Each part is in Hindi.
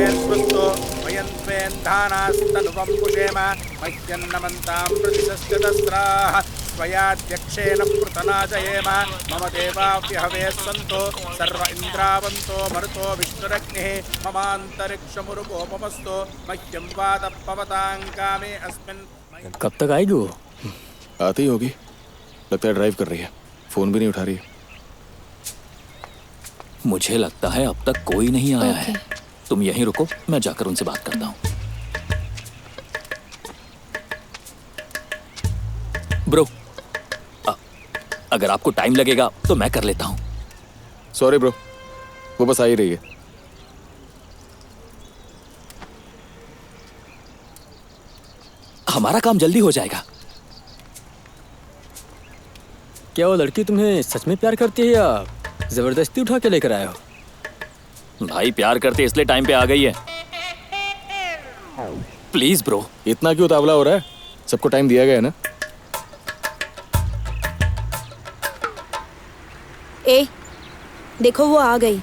भवेत्स्वस्तो वयं त्वेन्धानास्तनुवं कुशेम मह्यन्नमन्तां प्रतिशस्यतस्राः स्वयाध्यक्षेण पृतनाजयेम मम देवाव्यहवे सन्तो सर्व इन्द्रावन्तो मरुतो विष्णुरग्निः ममान्तरिक्षमुरुगोपमस्तो मह्यं वातः पवतां कामे अस्मिन्। कब तक आएगी वो? आती होगी, लगता है ड्राइव कर रही है, फोन भी नहीं उठा रही है। मुझे लगता है अब तक कोई नहीं आया है। तुम यहीं रुको, मैं जाकर उनसे बात करता हूँ। ब्रो, अगर आपको टाइम लगेगा तो मैं कर लेता हूँ। सॉरी ब्रो, वो बस आ ही रही है। हमारा काम जल्दी हो जाएगा। क्या वो लड़की तुम्हें सच में प्यार करती है या जबरदस्ती उठा के लेकर आए हो? भाई प्यार करते इसलिए टाइम पे आ गई है। Please bro. इतना क्यों उतावला हो रहा है? सबको टाइम दिया गया है ना। ए, देखो वो आ गई।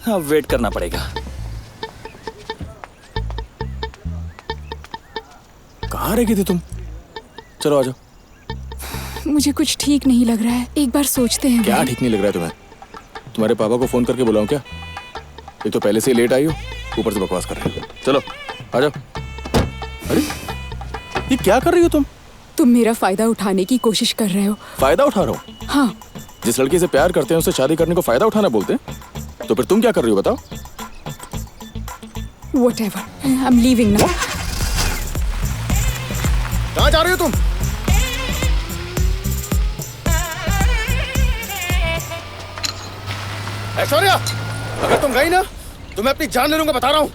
अब वेट करना पड़ेगा। कहाँ रह गई थी तुम? चलो आ जाओ। मुझे कुछ ठीक नहीं लग रहा है, एक बार सोचते हैं। क्या ठीक नहीं लग रहा है तुम्हें? तुम्हारे पापा को फोन करके बुलाऊं क्या? एक तो पहले से ही लेट आई हो, ऊपर से बकवास कर रहे हो। चलो आ जाओ। अरे ये क्या कर रही हो तुम? तुम मेरा फायदा उठाने की कोशिश कर रहे हो। फायदा उठा रहा हूँ? हाँ। जिस लड़की से प्यार करते हैं उससे शादी करने को फायदा उठाना बोलते हैं? तो फिर तुम क्या कर रही हो बताओ? Whatever, I'm leaving now. कहाँ जा रही हो तुम? ऐश्वर्या, अगर तुम गई ना तो मैं अपनी जान ले लूंगा, बता रहा हूँ।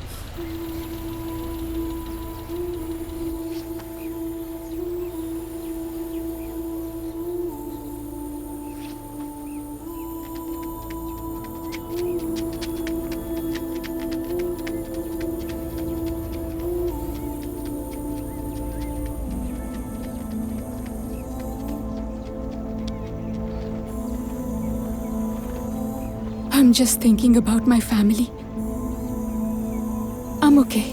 I'm just thinking about my family. I'm okay.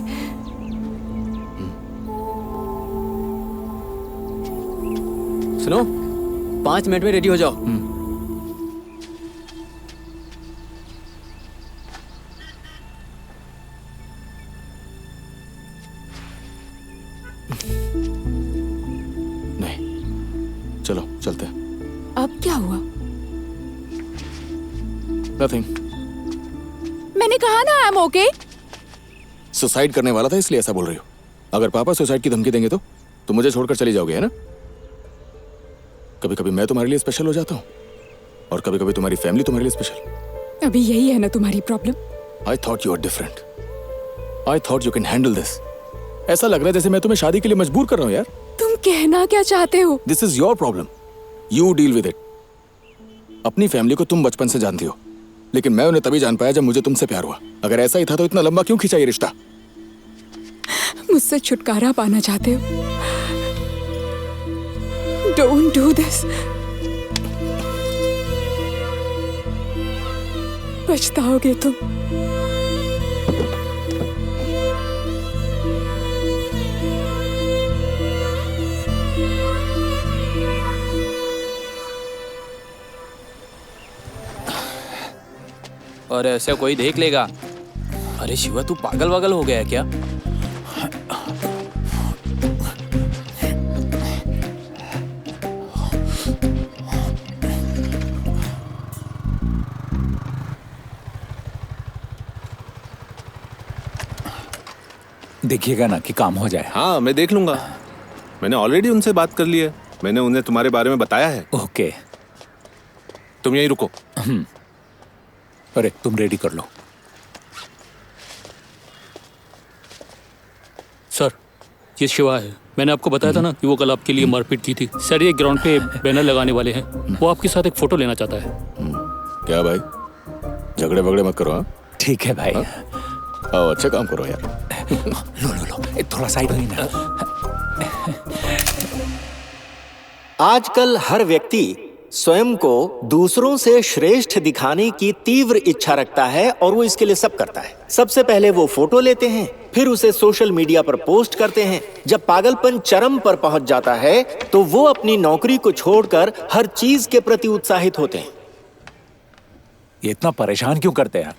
सुनो, 5 मिनट में रेडी हो जाओ। नहीं, चलो चलते हैं। अब क्या हुआ? Nothing. मैंने कहा ना I'm okay. सुसाइड करने वाला था इसलिए ऐसा बोल रही हो। अगर पापा सुसाइड की धमकी देंगे तो मुझे छोड़कर चली जाओगे, है ना? कभी कभी मैं तुम्हारे लिए स्पेशल हो जाता हूँ और कभी कभी तुम्हारी फैमिली तुम्हारे लिए स्पेशल। अभी यही है ना तुम्हारी problem? I thought you were different. I thought you can handle this. ऐसा लग रहा है जैसे मैं तुम्हें शादी के लिए मजबूर कर रहा हूँ यार। तुम कहना क्या चाहते हो? This is your problem. You deal with it. अपनी फैमिली को तुम बचपन से जानती हो, लेकिन मैं उन्हें तभी जान पाया जब मुझे तुमसे प्यार हुआ। अगर ऐसा ही था तो इतना लंबा क्यों खींचा ये रिश्ता? मुझसे छुटकारा पाना चाहते हो? Don't do this. पछताओगे तुम। और ऐसा कोई देख लेगा। अरे शिवा, तू पागल वागल हो गया है क्या? देखिएगा ना कि काम हो जाए। हाँ, मैं देख लूंगा। मैंने ऑलरेडी उनसे बात कर ली है। मैंने उन्हें तुम्हारे बारे में बताया है। ओके, तुम यहीं रुको। अरे तुम रेडी कर लो। सर, ये शिवा है। मैंने आपको बताया था ना कि वो कल आपके लिए मारपीट की थी। सर, ये ग्राउंड पे बैनर लगाने वाले हैं। वो आपके साथ एक फोटो लेना चाहता है। क्या भाई, झगड़े वगड़े मत करो। हाँ ठीक है भाई। आओ, अच्छा काम करो यार। लो थोड़ा साइड होइए ना। आजकल हर व्यक्ति स्वयं को दूसरों से श्रेष्ठ दिखाने की तीव्र इच्छा रखता है और वो इसके लिए सब करता है। सबसे पहले वो फोटो लेते हैं, फिर उसे सोशल मीडिया पर पोस्ट करते हैं। जब पागलपन चरम पर पहुंच जाता है तो वो अपनी नौकरी को छोड़कर हर चीज के प्रति उत्साहित होते हैं। ये इतना परेशान क्यों करते हैं?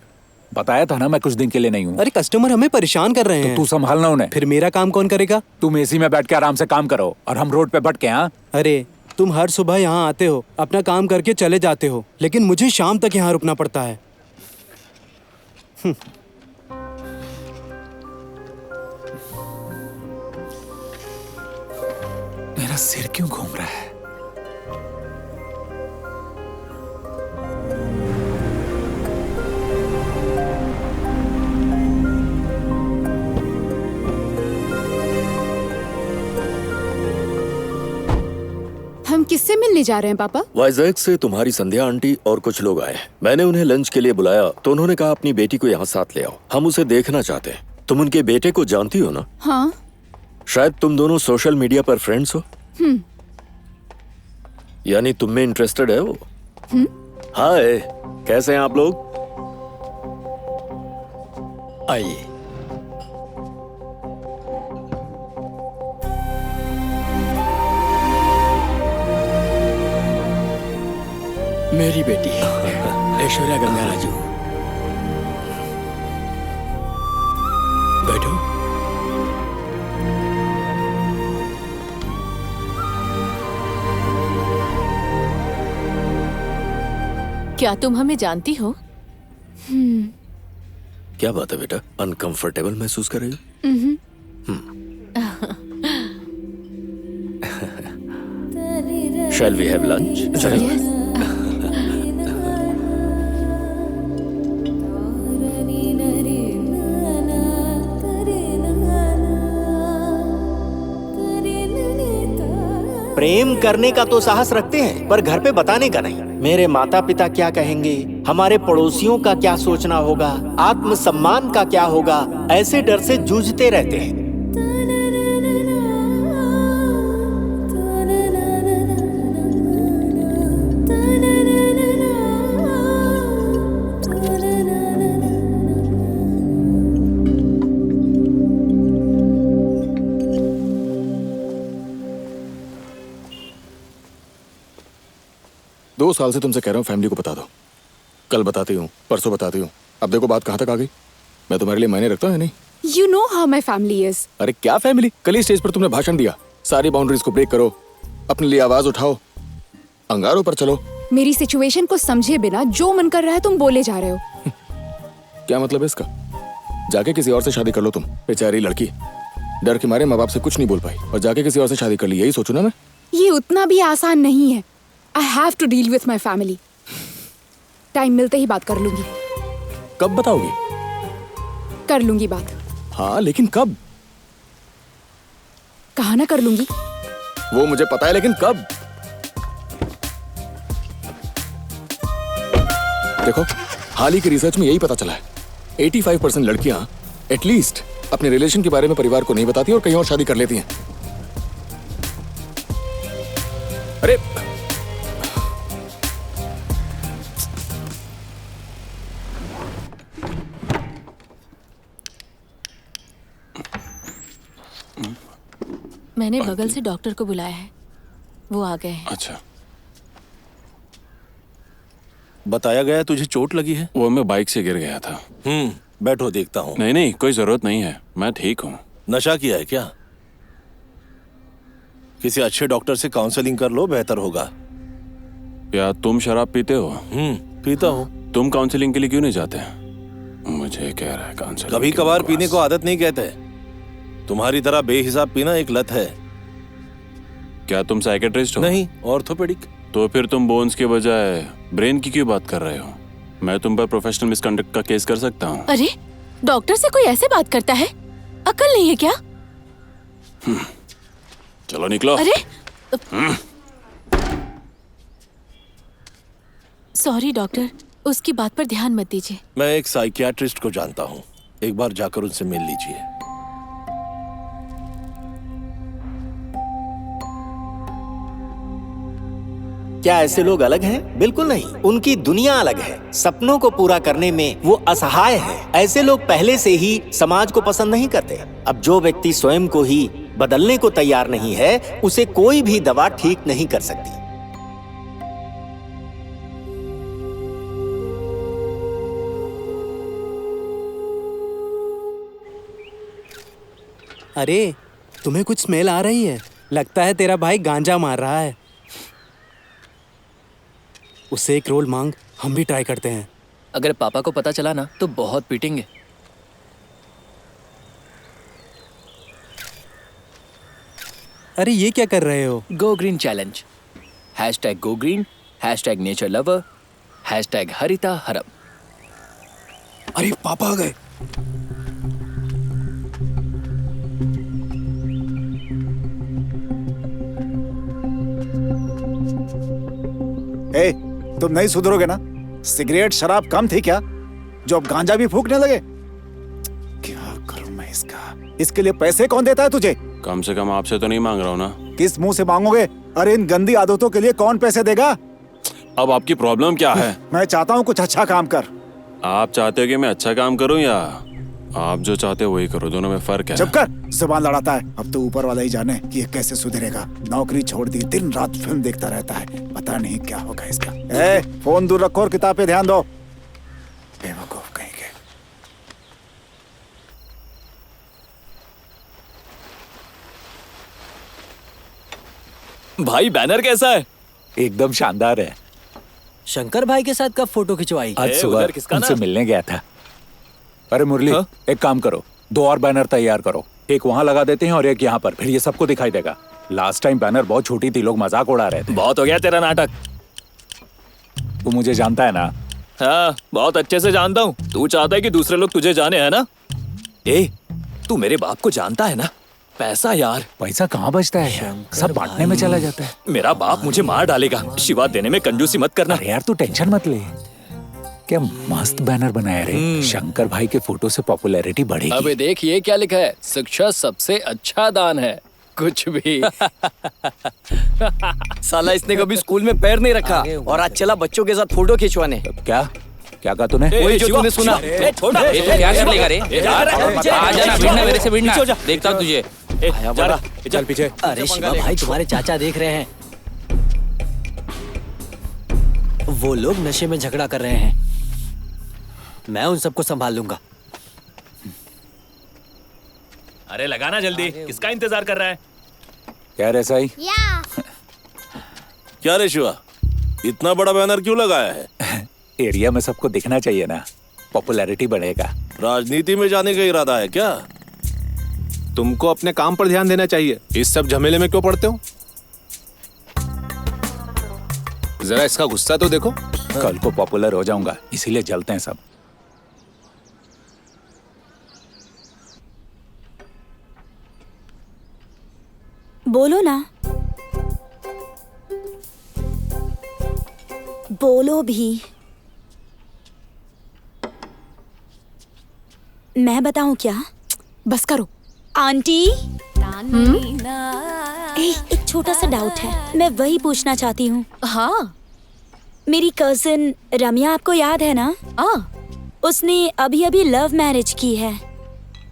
बताया था ना मैं कुछ दिन के लिए नहीं हूँ। अरे कस्टमर हमें परेशान कर रहे हैं। तो तू संभालना उन्हें। फिर मेरा काम कौन करेगा? तुम एसी में बैठ के आराम से काम करो और हम रोड पे भटके। हाँ, अरे तुम हर सुबह यहाँ आते हो, अपना काम करके चले जाते हो, लेकिन मुझे शाम तक यहाँ रुकना पड़ता है। मेरा सिर क्यों घूम रहा है? हम किससे मिलने जा रहे हैं पापा? वाइजैक से तुम्हारी संध्या आंटी और कुछ लोग आए हैं। मैंने उन्हें लंच के लिए बुलाया तो उन्होंने कहा अपनी बेटी को यहाँ साथ ले आओ, हम उसे देखना चाहते हैं। तुम उनके बेटे को जानती हो ना? हाँ। शायद तुम दोनों सोशल मीडिया पर फ्रेंड्स हो। यानी तुम में इंटरेस्टेड है वो। हाय, कैसे हैं आप लोग? आइए। मेरी बेटी ऐश्वर्या गंगाराजू, बैठो। क्या तुम हमें जानती हो? क्या बात है बेटा, अनकंफर्टेबल महसूस कर रही हो? Shall we have lunch? प्रेम करने का तो साहस रखते हैं पर घर पे बताने का नहीं। मेरे माता पिता क्या कहेंगे, हमारे पड़ोसियों का क्या सोचना होगा, आत्मसम्मान का क्या होगा, ऐसे डर से जूझते रहते हैं। दो साल से तुमसे कह रहा हूँ फैमिली को बता दो। कल बताती हूँ, परसों बताती हूँ, अब देखो बात कहाँ तक आ गई। मैं तुम्हारे लिए मायने रखता हूँ या नहीं? You know how my family is. अरे क्या फैमिली, कल ही स्टेज पर तुमने भाषण दिया, सारी बाउंड्रीज को ब्रेक करो, अपने लिए आवाज उठाओ, अंगारों पर चलो। मेरी सिचुएशन को समझे बिना जो मन कर रहा है तुम बोले जा रहे हो। क्या मतलब है इसका? जाके किसी और से शादी कर लो तुम, बेचारी लड़की डर के मारे माँ बाप से कुछ नहीं बोल पाई और जाके किसी और से शादी कर ली, यही सोचो ना। मैं ये उतना भी आसान नहीं है। I have to deal with my family. Time मिलते ही बात कर लूंगी। कब बताओगी? कर लूंगी बात। हाँ लेकिन कब? कहा ना कर लूंगी। वो मुझे पता है लेकिन कब? देखो हाल ही के रिसर्च में यही पता चला है, 85% लड़कियां एटलीस्ट अपने रिलेशन के बारे में परिवार को नहीं बताती और कहीं और शादी कर लेती हैं। अरे मैंने बगल से डॉक्टर को बुलाया है, वो आ गए हैं। अच्छा, बताया गया तुझे चोट लगी है? वो मैं बाइक से गिर गया था। बैठो देखता हूँ। नहीं नहीं, कोई जरूरत नहीं है, मैं ठीक हूँ। नशा किया है क्या? किसी अच्छे डॉक्टर से काउंसलिंग कर लो, बेहतर होगा। क्या तुम शराब पीते हो? पीता हूँ। तुम काउंसलिंग के लिए क्यों नहीं जाते? मुझे कह रहा है काउंसलिंग। कभी कभार पीने को आदत नहीं कहते, तुम्हारी तरह बेहिसाब पीना एक लत है। क्या तुम साइकेट्रिस्ट हो? नहीं, ऑर्थोपेडिक। तो फिर तुम बोन्स के बजाय ब्रेन की क्यों बात कर रहे हो? मैं तुम पर प्रोफेशनल मिसकंडक्ट का केस कर सकता हूँ। अरे डॉक्टर से कोई ऐसे बात करता है? अकल नहीं है क्या? चलो निकलो। अरे सॉरी डॉक्टर, उसकी बात पर ध्यान मत दीजिए। मैं एक साइकियाट्रिस्ट को जानता हूँ, एक बार जाकर उनसे मिल लीजिए। क्या ऐसे लोग अलग हैं? बिल्कुल नहीं, उनकी दुनिया अलग है। सपनों को पूरा करने में वो असहाय है। ऐसे लोग पहले से ही समाज को पसंद नहीं करते। अब जो व्यक्ति स्वयं को ही बदलने को तैयार नहीं है, उसे कोई भी दवा ठीक नहीं कर सकती। अरे तुम्हें कुछ स्मेल आ रही है? लगता है तेरा भाई गांजा मार रहा है। उससे एक रोल मांग, हम भी ट्राई करते हैं। अगर पापा को पता चला ना तो बहुत पीटेंगे। अरे ये क्या कर रहे हो? Go green challenge. #Go green, #nature lover, #Haritha Haram. अरे पापा आ गए। ए, तुम नहीं सुधरोगे ना? सिगरेट शराब कम थी क्या, जो अब गांजा भी फूकने लगे? क्या करूं मैं इसका? इसके लिए पैसे कौन देता है तुझे? कम से कम आपसे तो नहीं मांग रहा हूँ ना। किस मुंह से मांगोगे? अरे इन गंदी आदतों के लिए कौन पैसे देगा? अब आपकी प्रॉब्लम क्या है? मैं चाहता हूँ कुछ अच्छा काम कर। आप चाहते हो कि मैं अच्छा काम करूं या आप जो चाहते हो वही करो? दोनों में फर्क है। चुप कर, जुबान लड़ाता है। अब तो ऊपर वाला ही जाने कि ये कैसे सुधरेगा। नौकरी छोड़ दी, दिन रात फिल्म देखता रहता है, पता नहीं क्या होगा इसका। ए, फोन दूर रखो और किताब पे ध्यान दो। बेवकूफ कहीं के। भाई बैनर कैसा है? एकदम शानदार है। शंकर भाई के साथ कब फोटो खिंचवाई? आज सुबह उनसे मिलने गया था। अरे मुरली, एक काम करो, 2 और बैनर तैयार करो। एक वहाँ लगा देते हैं और एक यहाँ पर, फिर ये सबको दिखाई देगा। लास्ट टाइम बैनर बहुत छोटी थी, लोग मजाक उड़ा रहे थे। बहुत हो गया तेरा नाटक। तू मुझे जानता है ना? हाँ, बहुत अच्छे से जानता हूँ। तू चाहता है कि दूसरे लोग तुझे जाने, है ना? ए, तू मेरे बाप को जानता है ना? पैसा यार, पैसा कहाँ बचता है, सब बांटने में चला जाता है। मेरा बाप मुझे मार डालेगा। शिवा देने में कंजूसी मत करना। अरे यार तू टेंशन मत ले। क्या मस्त बैनर बनाया रे। शंकर भाई के फोटो से पॉपुलैरिटी बढ़ेगी। अबे देखिए क्या लिखा है, शिक्षा सबसे अच्छा दान है। कुछ भी। साला इसने कभी स्कूल में पैर नहीं रखा और आज चला बच्चों के साथ फोटो खिंचवाने। क्या क्या कहा तूने? वही जो तूने सुना। छोटा ये तो क्या कर लेगा रे? आ जाना, भिड़ना मेरे से भिड़ना। देखता हूँ तुझे। चल पीछे। अरे शिवा भाई, तुम्हारे चाचा देख रहे हैं। वो लोग नशे में झगड़ा कर रहे हैं, मैं उन सबको संभाल लूंगा। अरे लगाना जल्दी, किसका इंतजार कर रहा है? क्या रे साई? क्या रे शिवा, इतना बड़ा बैनर क्यों लगाया है? एरिया में सबको दिखना चाहिए ना, पॉपुलैरिटी बढ़ेगा। राजनीति में जाने का इरादा है क्या? तुमको अपने काम पर ध्यान देना चाहिए, इस सब झमेले में क्यों पड़ते हो? जरा इसका गुस्सा तो देखो। कल को पॉपुलर हो जाऊंगा, इसीलिए जलते हैं सब। बोलो ना, बोलो भी। मैं बताऊं क्या? बस करो आंटी। एक छोटा सा डाउट है, मैं वही पूछना चाहती हूँ। हाँ, मेरी कजिन रम्या आपको याद है ना? उसने अभी अभी लव मैरिज की है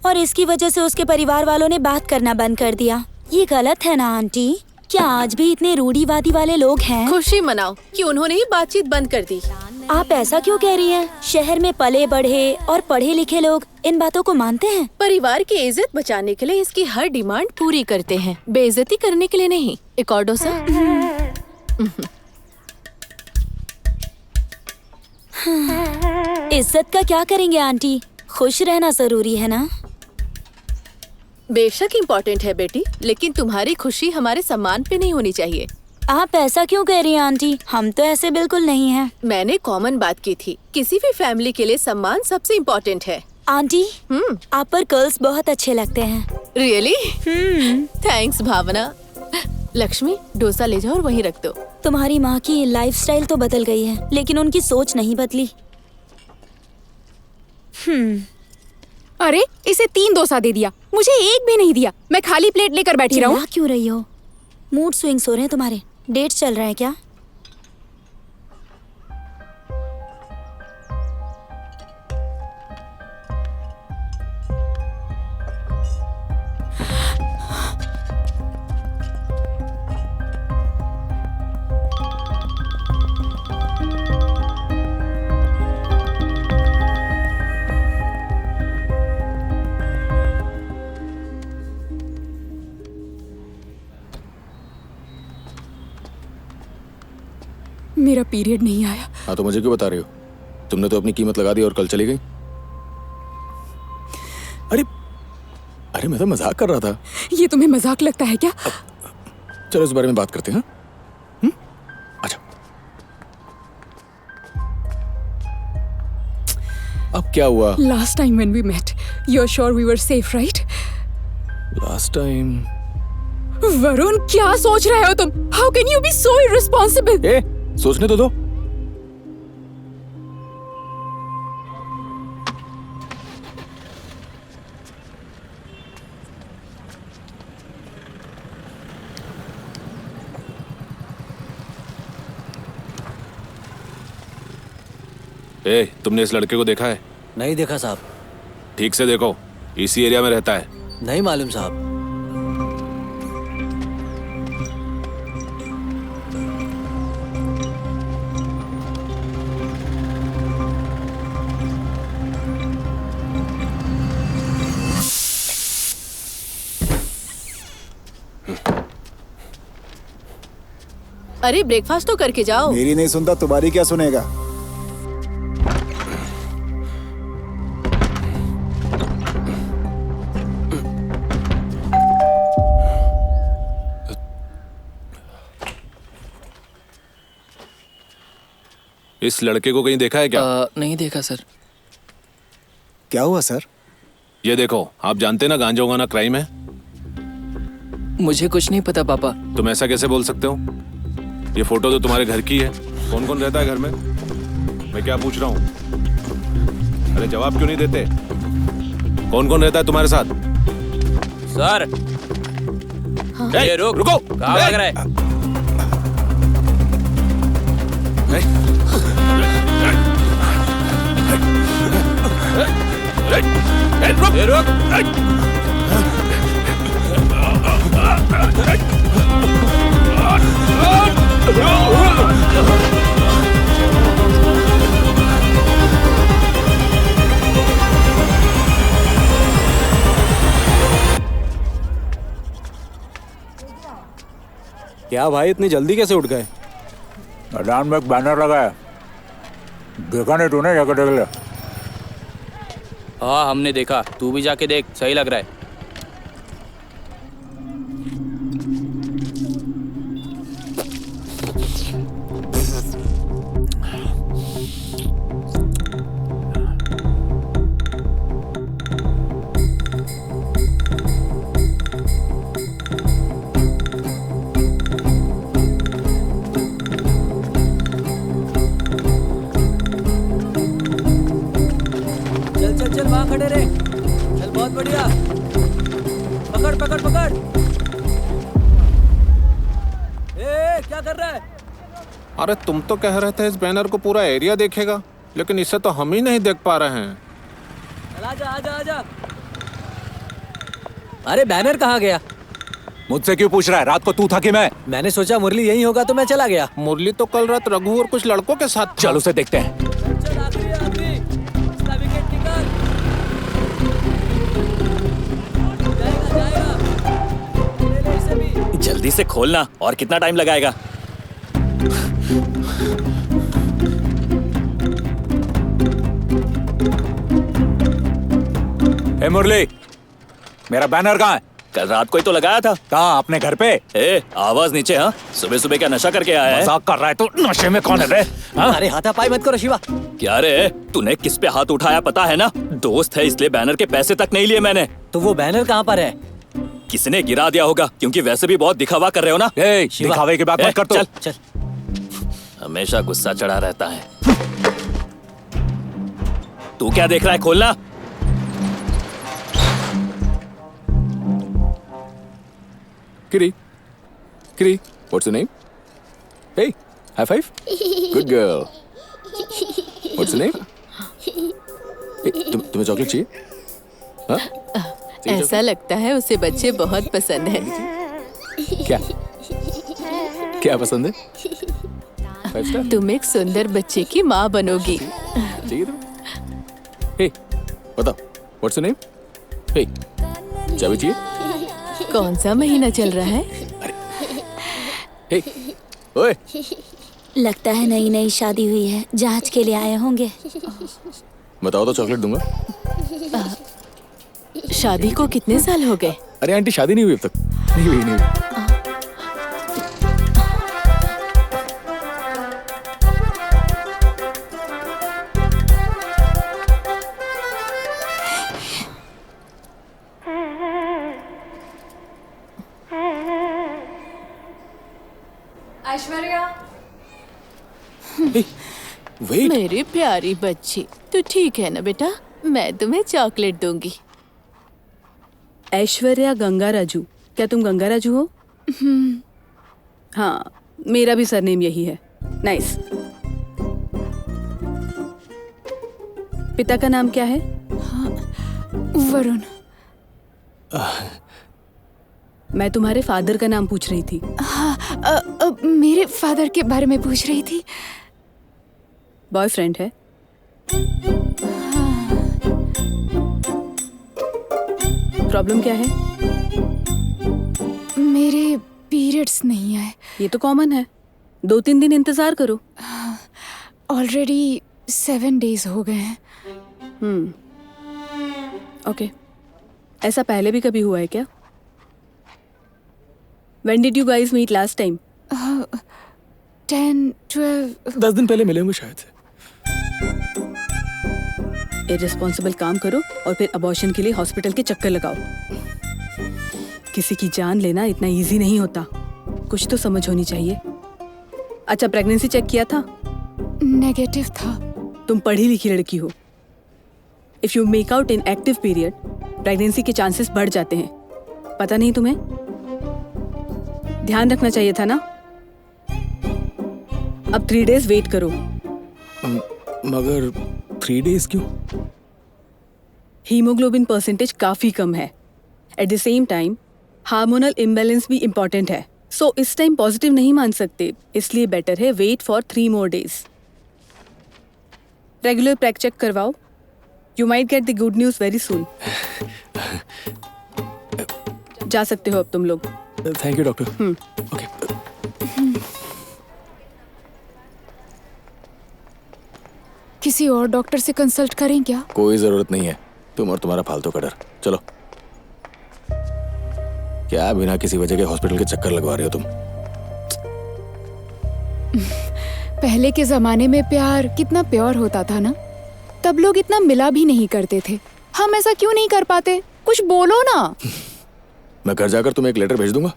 और इसकी वजह से उसके परिवार वालों ने बात करना बंद कर दिया। ये गलत है ना आंटी? क्या आज भी इतने रूढ़िवादी वाले लोग हैं? खुशी मनाओ कि उन्होंने ही बातचीत बंद कर दी। आप ऐसा क्यों कह रही हैं? शहर में पले बढ़े और पढ़े लिखे लोग इन बातों को मानते हैं। परिवार की इज्जत बचाने के लिए इसकी हर डिमांड पूरी करते हैं, बेइज्जती करने के लिए नहीं। एक और डोसा। इज्जत का क्या करेंगे आंटी? खुश रहना जरूरी है ना? बेशक इम्पोर्टेंट है बेटी, लेकिन तुम्हारी खुशी हमारे सम्मान पे नहीं होनी चाहिए। आप ऐसा क्यों कह रही हैं आंटी? हम तो ऐसे बिल्कुल नहीं हैं। मैंने कॉमन बात की थी, किसी भी फैमिली के लिए सम्मान सबसे इम्पोर्टेंट है। आंटी, आप पर कर्ल्स बहुत अच्छे लगते हैं। रियली? थैंक्स भावना। लक्ष्मी, डोसा ले जाओ और वहीं रख दो। तुम्हारी माँ की लाइफस्टाइल तो बदल गई है, लेकिन उनकी सोच नहीं बदली। अरे इसे 3 डोसा दे दिया, मुझे एक भी नहीं दिया। मैं खाली प्लेट लेकर बैठी रहूं? क्यों रही हो? मूड स्विंग्स हो रहे हैं तुम्हारे? डेट चल रहा है क्या? मेरा पीरियड नहीं आया। हाँ तो मुझे क्यों बता रही हो? तुमने तो अपनी कीमत लगा दी और कल चली गई। अरे अरे मैं तो मजाक कर रहा था। ये तुम्हें मजाक लगता है क्या? चलो इस बारे में बात करते हैं। अच्छा अब क्या हुआ? Last time when we met, you're sure we were safe, right? Last time. Varun, क्या सोच रहे हो तुम? How can you be so irresponsible? ए, सोचने तो दो। ए, तुमने इस लड़के को देखा है? नहीं देखा साहब। ठीक से देखो, इसी एरिया में रहता है। नहीं मालूम साहब। अरे ब्रेकफास्ट तो करके जाओ। मेरी नहीं सुनता, तुम्हारी क्या सुनेगा? इस लड़के को कहीं देखा है क्या? नहीं देखा सर। क्या हुआ सर? ये देखो, आप जानते ना गांजा उगाना क्राइम है। मुझे कुछ नहीं पता पापा। तुम ऐसा कैसे बोल सकते हो? ये फोटो तो तुम्हारे घर की है। कौन कौन रहता है घर में? मैं क्या पूछ रहा हूँ? अरे जवाब क्यों नहीं देते? कौन कौन रहता है तुम्हारे साथ? सर ये रुको, कहाँ भाग रहा है? क्या भाई, इतनी जल्दी कैसे उठ गए? मैदान में एक बैनर लगा है, देखा नहीं तूने? जाकर देख ले। हाँ हमने देखा, तू भी जाके देख, सही लग रहा है। चल वहाँ खड़े रे। चल बहुत बढ़िया। पकड़ पकड़ पकड़। ए क्या कर रहा है? अरे तुम तो कह रहे थे इस बैनर को पूरा एरिया देखेगा, लेकिन इसे तो हम ही नहीं देख पा रहे हैं। चल आजा आजा आजा। अरे बैनर कहाँ गया? मुझसे क्यों पूछ रहा है? रात को तू था कि मैं? मैंने सोचा मुरली यही होगा तो मैं चला गया। मुरली तो कल रात रघु और कुछ लड़कों के साथ था। चल उसे देखते हैं। चल आखिरी आखिरी। इसका विकेट निकाल। जाएगा जाएगा। ले ले इसे भी। जल्दी से खोलना, और कितना टाइम लगाएगा? ए मुरली, मेरा बैनर कहाँ है? कल रात को ही तो लगाया था। कहाँ? अपने घर पे। ए आवाज नीचे। हाँ सुबह सुबह क्या नशा करके आया है? मजाक कर रहा है तो? नशे में कौन है रे? हाँ? अरे हाथापाई मत करो शिवा। क्या रे, तूने किस पे हाथ उठाया पता है ना? दोस्त है इसलिए बैनर के पैसे तक नहीं लिए मैंने। तो वो बैनर कहाँ पर है? किसने गिरा दिया होगा, क्योंकि वैसे भी बहुत दिखावा कर रहे हो ना। दिखावे की बात मत कर। चल चल। हमेशा गुस्सा चढ़ा रहता है। तू क्या देख रहा है? खोलना। Kitty. Kitty, what's your name? Hey, high five. Good girl. What's your name? Hey, तुम्हें चॉकलेट चाहिए? हाँ? ऐसा लगता है उसे बच्चे बहुत पसंद है। क्या? क्या पसंद है? 5 स्टार? तुम एक सुंदर बच्चे की माँ बनोगी। चाहिए तुम्हें? Hey, बताओ. What's your name? Hey, चाबी चाहिए? कौन सा महीना चल रहा है? Hey, ओए, लगता है नई नई शादी हुई है, जांच के लिए आए होंगे। बताओ तो चॉकलेट दूंगा। शादी को कितने साल हो गए? अरे आंटी शादी नहीं हुई अब तक। नहीं हुई। ऐश्वर्या, वेट। मेरी प्यारी बच्ची, तू ठीक है ना बेटा? मैं तुम्हें चॉकलेट दूंगी। ऐश्वर्या गंगाराजू, क्या तुम गंगाराजू हो? हाँ, मेरा भी सरनेम यही है। नाइस। पिता का नाम क्या है? वरुण। मैं तुम्हारे फादर का नाम पूछ रही थी। हाँ, मेरे फादर के बारे में पूछ रही थी। बॉयफ्रेंड है? प्रॉब्लम क्या है? मेरे पीरियड्स नहीं आए। ये तो कॉमन है, 2-3 दिन इंतजार करो। ऑलरेडी 7 days हो गए हैं। ओके। ऐसा पहले भी कभी हुआ है क्या? When did you guys meet last time? 10 दिन पहले मिले होंगे शायद से। इररिस्पॉन्सिबल काम करो और फिर अबॉर्शन के लिए हॉस्पिटल के चक्कर लगाओ। किसी की जान लेना इतना इजी नहीं होता, कुछ तो समझ होनी चाहिए। अच्छा, प्रेगनेंसी चेक किया था? नेगेटिव था। तुम पढ़ी लिखी लड़की हो। If you make out in active period, pregnancy के चांसेस बढ़ जाते हैं। पता नहीं तुम्हें? ध्यान रखना चाहिए था ना। अब 3 days वेट करो। मगर 3 days क्यों? हीमोग्लोबिन परसेंटेज काफी कम है। At the same time hormonal imbalance भी इंपॉर्टेंट है। सो इस टाइम पॉजिटिव नहीं मान सकते, इसलिए बेटर है wait for 3 more days। Regular प्रेक चेक करवाओ। You might get the good news very soon. जा सकते हो अब तुम लोग। Thank you doctor. ओके। किसी और डॉक्टर से कंसल्ट करें क्या? कोई जरूरत नहीं है, तुम और तुम्हारा फालतू का डर। चलो। क्या बिना किसी वजह के हॉस्पिटल के चक्कर लगवा रहे हो तुम? पहले के जमाने में प्यार कितना प्योर होता था ना, तब लोग इतना मिला भी नहीं करते थे। हम ऐसा क्यों नहीं कर पाते? कुछ बोलो ना। मैं घर जाकर तुम्हें एक लेटर भेज दूंगा,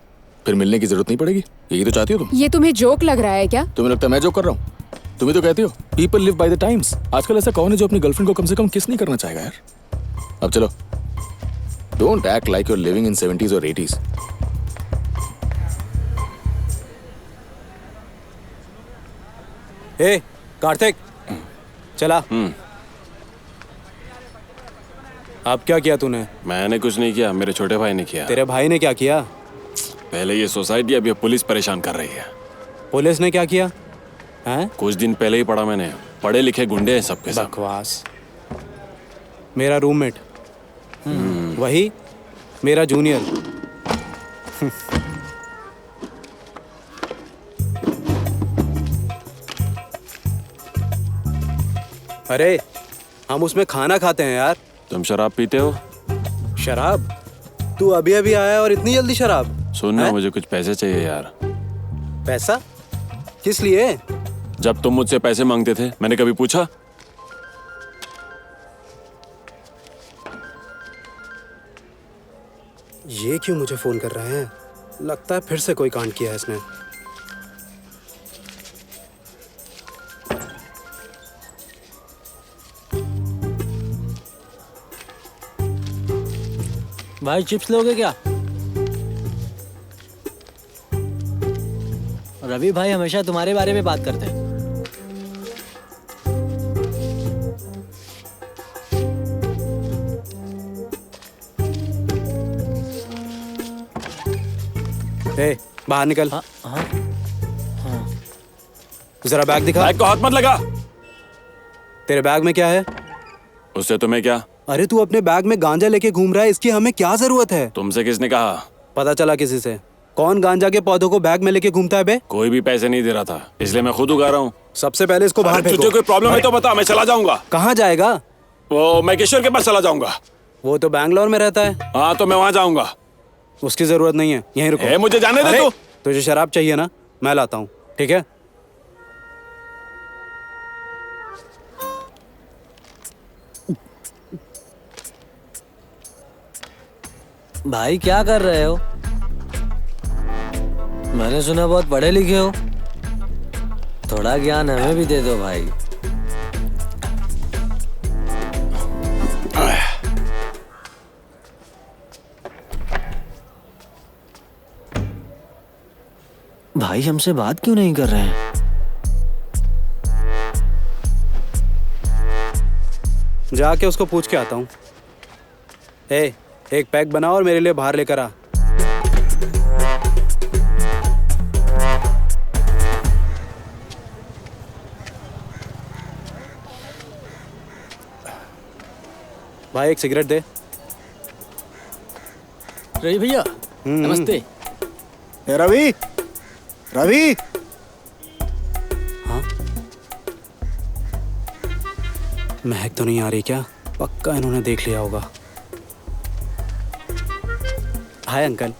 फिर मिलने की जरूरत नहीं पड़ेगी। यही तो चाहती हो तुम? ये तुम्हें जोक लग रहा है क्या? तुम्हें लगता है मैं जोक कर रहा हूँ? तुम ही तो कहती हो people live by the times. आजकल ऐसा कौन है जो अपनी गर्लफ्रेंड को कम से कम किस नहीं करना चाहेगा यार? अब चलो, don't act like you are living in 70s और 80s। ए कार्तिक, चला। अब क्या किया तूने? मैंने कुछ नहीं किया, मेरे छोटे भाई ने किया। तेरे भाई ने क्या किया? पहले ये सोसाइटी, अब ये पुलिस परेशान कर रही है। पुलिस ने क्या किया? हैं? कुछ दिन पहले ही पढ़ा मैंने, पढ़े लिखे गुंडे हैं सबके सब। बकवास। मेरा रूममेट, वही मेरा जूनियर। अरे हम उसमें खाना खाते हैं यार। तुम शराब पीते हो? शराब? तू अभी अभी आया और इतनी जल्दी शराब? सुनना, मुझे कुछ पैसे चाहिए यार। पैसा? किस लिए? जब तुम मुझसे पैसे मांगते थे, मैंने कभी पूछा? ये क्यों मुझे फोन कर रहे हैं? लगता है फिर से कोई कांड किया है इसने। भाई चिप्स लोगे क्या? रवि भाई हमेशा तुम्हारे बारे में बात करते हैं। ए, बाहर निकल। हाँ, हाँ, हाँ। जरा बैग दिखा। बैग को हाथ मत लगा। तेरे बैग में क्या है? उससे तुम्हें क्या? अरे तू अपने बैग में गांजा लेके घूम रहा है, इसकी हमें क्या जरूरत है? तुमसे किसने कहा? पता चला किसी से। कौन गांजा के पौधों को बैग में लेके घूमता है बे? कोई भी पैसे नहीं दे रहा था, इसलिए मैं खुद उगा रहा हूँ। सबसे पहले इसको बाहर फेंको। तुझे कोई प्रॉब्लम है तो बता, मैं चला जाऊंगा। कहाँ जाएगा? वो मैं किशोर के पास चला जाऊंगा। वो तो बैंगलोर में रहता है। हाँ तो मैं वहाँ जाऊंगा। उसकी जरूरत नहीं है, यहीं रुको। मुझे जाने दे। तुझे शराब चाहिए ना, मैं लाता हूँ, ठीक है? भाई क्या कर रहे हो? मैंने सुना बहुत पढ़े लिखे हो, थोड़ा ज्ञान हमें भी दे दो भाई। भाई हमसे बात क्यों नहीं कर रहे हैं? जाके उसको पूछ के आता हूँ। एक पैक बनाओ और मेरे लिए बाहर लेकर आ। भाई एक सिगरेट दे। रवि भैया नमस्ते। रवि, रवि। हाँ, महक तो नहीं आ रही क्या? पक्का इन्होंने देख लिया होगा। Hi uncle.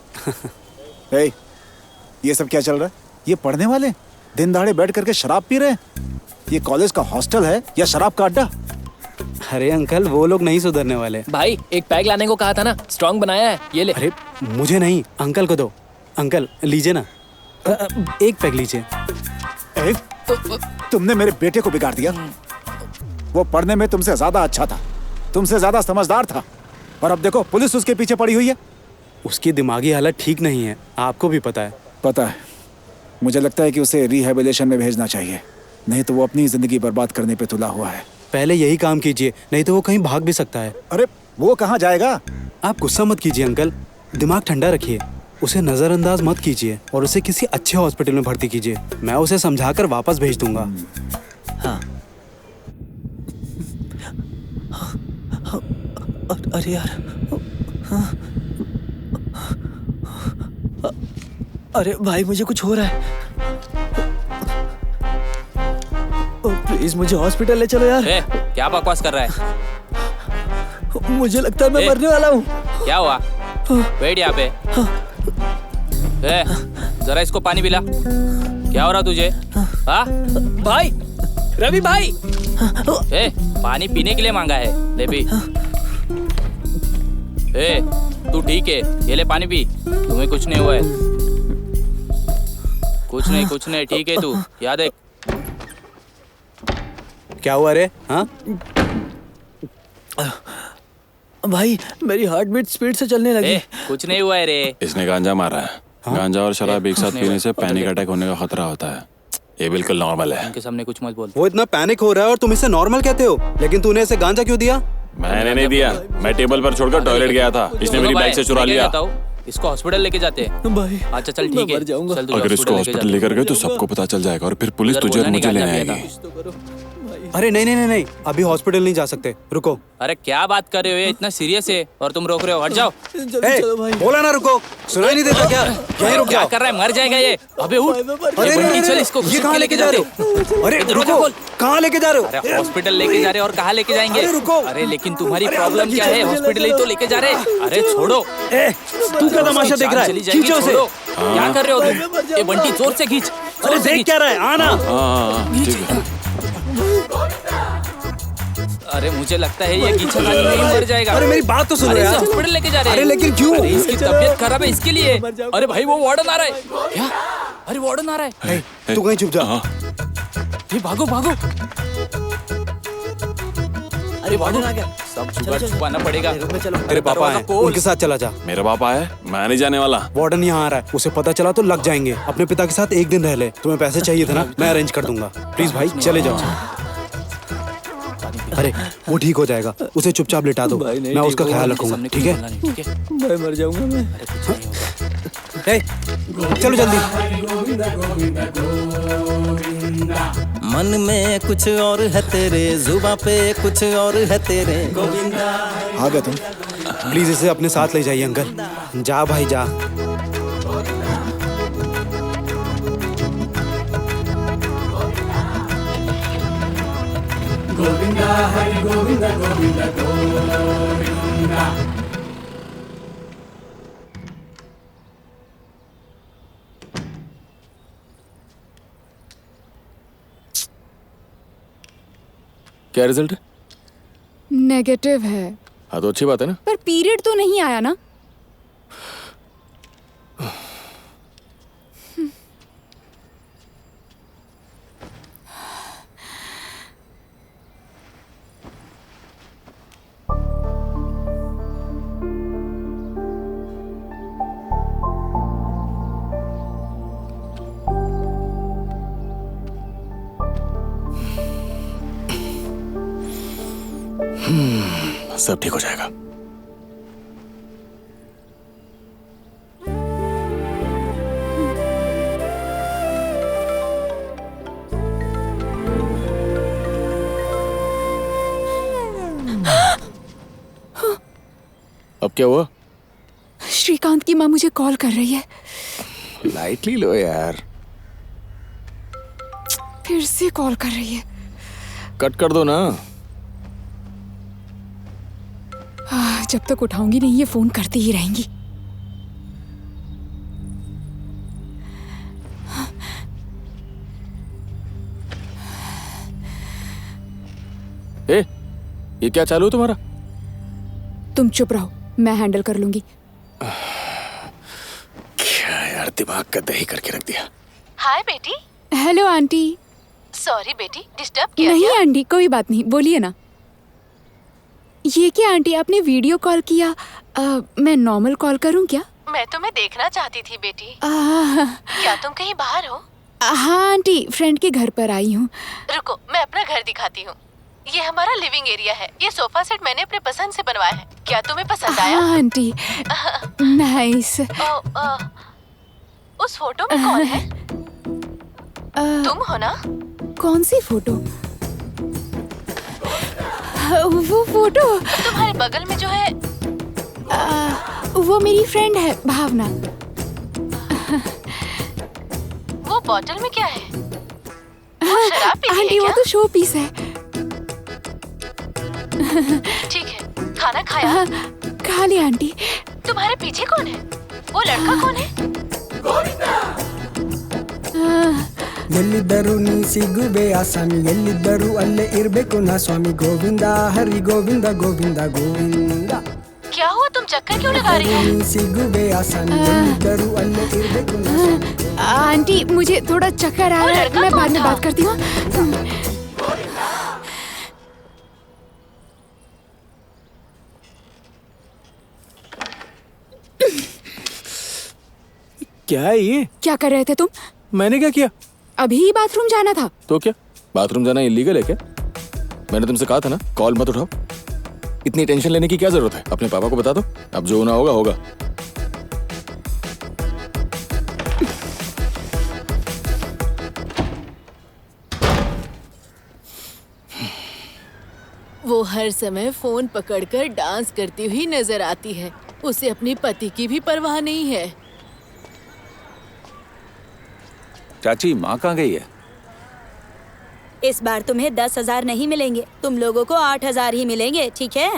हे, ये सब क्या चल रहा है? ये पढ़ने वाले दिन दहाड़े बैठ करके शराब पी रहे हैं। ये कॉलेज का हॉस्टल है या शराब का अड्डा? अरे अंकल, वो लोग नहीं सुधरने वाले। भाई एक पैक लाने को कहा था ना, स्ट्रॉन्ग बनाया है, ये ले। अरे मुझे नहीं, अंकल को दो। अंकल लीजिए ना, एक पैक लीजिए। तुमने मेरे बेटे को बिगाड़ दिया। वो पढ़ने में तुमसे ज्यादा अच्छा था, तुमसे ज्यादा समझदार था, और अब देखो पुलिस उसके पीछे पड़ी हुई है। उसकी दिमागी हालत ठीक नहीं है, आपको भी पता है। पता है, मुझे लगता है कि उसे रिहैबिलिटेशन में भेजना चाहिए, नहीं तो वो अपनी जिंदगी बर्बाद करने पे तुला हुआ है। पहले यही काम कीजिए, नहीं तो वो कहीं भाग भी सकता है। अरे वो कहाँ जाएगा? आप गुस्सा मत कीजिए अंकल, दिमाग ठंडा रखिए, उसे नजरअंदाज मत कीजिए और उसे किसी अच्छे हॉस्पिटल में भर्ती कीजिए। मैं उसे समझाकर वापस भेज दूंगा। हाँ। अरे यार, अरे भाई मुझे कुछ हो रहा है, प्लीज मुझे हॉस्पिटल ले चलो यार। क्या बकवास कर रहा है? मुझे लगता है मैं मरने वाला हूँ। क्या हुआ? बैठ यहाँ पे। जरा इसको पानी पिला। क्या हो रहा तुझे? हाँ भाई, रवि भाई। पानी पीने के लिए मांगा है, ले पी। तू ठीक है, ये ले पानी पी। तुम्हें कुछ नहीं हुआ है। कुछ नहीं, ठीक है तू, याद है। क्या हुआ रे? हाँ भाई मेरी हार्ट बीट स्पीड से चलने लगी। कुछ नहीं हुआ है रे। इसने गांजा मारा है। हाँ? गांजा और शराब एक साथ पीने से पैनिक अटैक होने का खतरा होता है। ये बिल्कुल नॉर्मल है। उनके सामने कुछ मत बोल। वो इतना पैनिक हो रहा है और तुम इसे नॉर्मल कहते हो, लेकिन तूने इसे गांजा क्यों दिया? मैंने नहीं दिया, मैं टेबल पर छोड़कर टॉयलेट गया था, इसने मेरी बैग से चुरा लिया। इसको हॉस्पिटल लेके जाते हैं भाई। अच्छा चल ठीक है, अगर इसको हॉस्पिटल लेकर गए तो सबको पता चल जाएगा और फिर पुलिस तुझे और मुझे लेने आएगी। अरे नहीं, अभी हॉस्पिटल नहीं जा सकते, रुको। अरे क्या बात कर रहे हो, ये इतना सीरियस है और तुम रोक रहे हो, हट जाओ। बोला ना रुको, सुनाई नहीं देता क्या? यहीं रुक क्या जाओ। कर रहा है, मर जाएगा ये। अबे उठ। अरे चल इसको ये कहाँ लेके जा रहे हो? अरे रुको, कहाँ लेके जा रहे हो? अरे हॉस्पिटल लेके जा रहे और कहाँ लेके जाएंगे? अरे रुको। अरे लेकिन तुम्हारी प्रॉब्लम क्या है? हॉस्पिटल ही तो लेके जा रहे। अरे छोड़ो। तू क्या तमाशा देख रहा है? खींचो उसे। क्या कर रहे हो तुम? ये बंटी जोर से खींच। अरे देख क्या रहा है? आना। अरे मुझे लगता है ये कीचड़ नहीं मर जाएगा। अरे मेरी बात तो सुनो यार। हॉस्पिटल लेके जा रहे हैं। अरे लेकिन क्यों? अरे इसकी तबीयत खराब है इसके लिए। अरे भाई वो वार्डन आ रहा है। क्या? अरे वार्डन आ रहा है। तू कहीं चुप जा। ये भागो। अरे वार्डन आ गया। सब जुगाड़ छुपाना पड़ेगा। तेरे पापा हैं, उनके साथ चला जा। मेरा पापा है, मैं नहीं जाने वाला। वार्डन यहाँ आ रहा है, उसे पता चला तो लग जाएंगे। अपने पिता के साथ एक दिन रह ले। तुम्हें पैसे चाहिए थे ना, मैं अरेंज कर दूंगा। प्लीज भाई चले जाओ। अरे वो ठीक हो जाएगा, उसे चुपचाप लिटा दो, मैं उसका ख्याल रखूंगा, ठीक है? मैं मर जाऊंगा मैं। चलो जल्दी। मन में कुछ और है तेरे, जुबां पे कुछ और है तेरे। गोविंदा आ गए तुम? प्लीज इसे अपने साथ ले जाइए अंकल। जा भाई जा। गोविंदा हरि गोविंदा गोविंदा गोविंदा। क्या रिजल्ट है? नेगेटिव है। हाँ तो अच्छी बात है ना। पर पीरियड तो नहीं आया ना। सब ठीक हो जाएगा। अब क्या हुआ? श्रीकांत की माँ मुझे कॉल कर रही है। लाइटली लो यार। फिर से कॉल कर रही है। कट कर दो ना। जब तक उठाऊंगी नहीं ये फोन करती ही रहेंगी। ये क्या चालू है तुम्हारा? तुम चुप रहो, मैं हैंडल कर लूंगी। क्या यार, दिमाग का दही करके रख दिया। हाय बेटी। Hello aunty. सॉरी बेटी, डिस्टर्ब किया नहीं क्या? आंटी कोई बात नहीं, बोलिए ना। ये क्या आंटी, आपने वीडियो कॉल किया? मैं नॉर्मल कॉल करूं क्या? मैं तुम्हें देखना चाहती थी बेटी। क्या तुम कहीं बाहर हो? हाँ आंटी, फ्रेंड के घर पर आई हूँ। रुको, मैं अपना घर दिखाती हूँ। ये हमारा लिविंग एरिया है। ये सोफा सेट मैंने अपने पसंद से बनवाया है। क्या तुम्हें पसंद आया? हाँ आंटी, नाइस। उस फोटो में कौन है? तुम हो ना? कौन सी फोटो? वो फोटो तुम्हारे बगल में जो है वो मेरी फ्रेंड है भावना। वो बोतल में क्या है? वो शराब पीती आंटी है वो क्या? तो शो पीस है। ठीक है, खाना खाया? खा लिया आंटी। तुम्हारे पीछे कौन है? वो लड़का कौन है? ಎಲ್ಲಿದ್ದರೂ ನೀ ಸಿಗುವೆಯಾ ಸ್ವಾಮಿ, ಎಲ್ಲಿದ್ದರೂ ಅಲ್ಲೇ ಇರಬೇಕು ನಾ ಸ್ವಾಮಿ, ಗೋವಿಂದ ಹರಿ ಗೋವಿಂದ ಗೋವಿಂದ ಗೋವಿಂದ। क्या हुआ, तुम चक्कर क्यों लगा रही हो? ನೀ ಸಿಗುವೆಯಾ ಸ್ವಾಮಿ, ಎಲ್ಲಿದ್ದರೂ ಅಲ್ಲೇ ಇರಬೇಕು ನಾ ಸ್ವಾಮಿ। आंटी मुझे थोड़ा चक्कर आ रहा है, मैं बाद में बात करती हूँ। क्या है ये? क्या कर रहे थे तुम? मैंने क्या किया? अभी ही बाथरूम जाना था। तो क्या बाथरूम जाना इलीगल है क्या? मैंने तुमसे कहा था ना कॉल मत उठाओ। इतनी टेंशन लेने की क्या जरूरत है? अपने पापा को बता दो, अब जो होना होगा होगा। वो हर समय फोन पकड़कर डांस करती हुई नजर आती है। उसे अपने पति की भी परवाह नहीं है। चाची, माँ कहाँ गई है? इस बार तुम्हें 10,000 नहीं मिलेंगे, तुम लोगों को 8,000 ही मिलेंगे, ठीक है?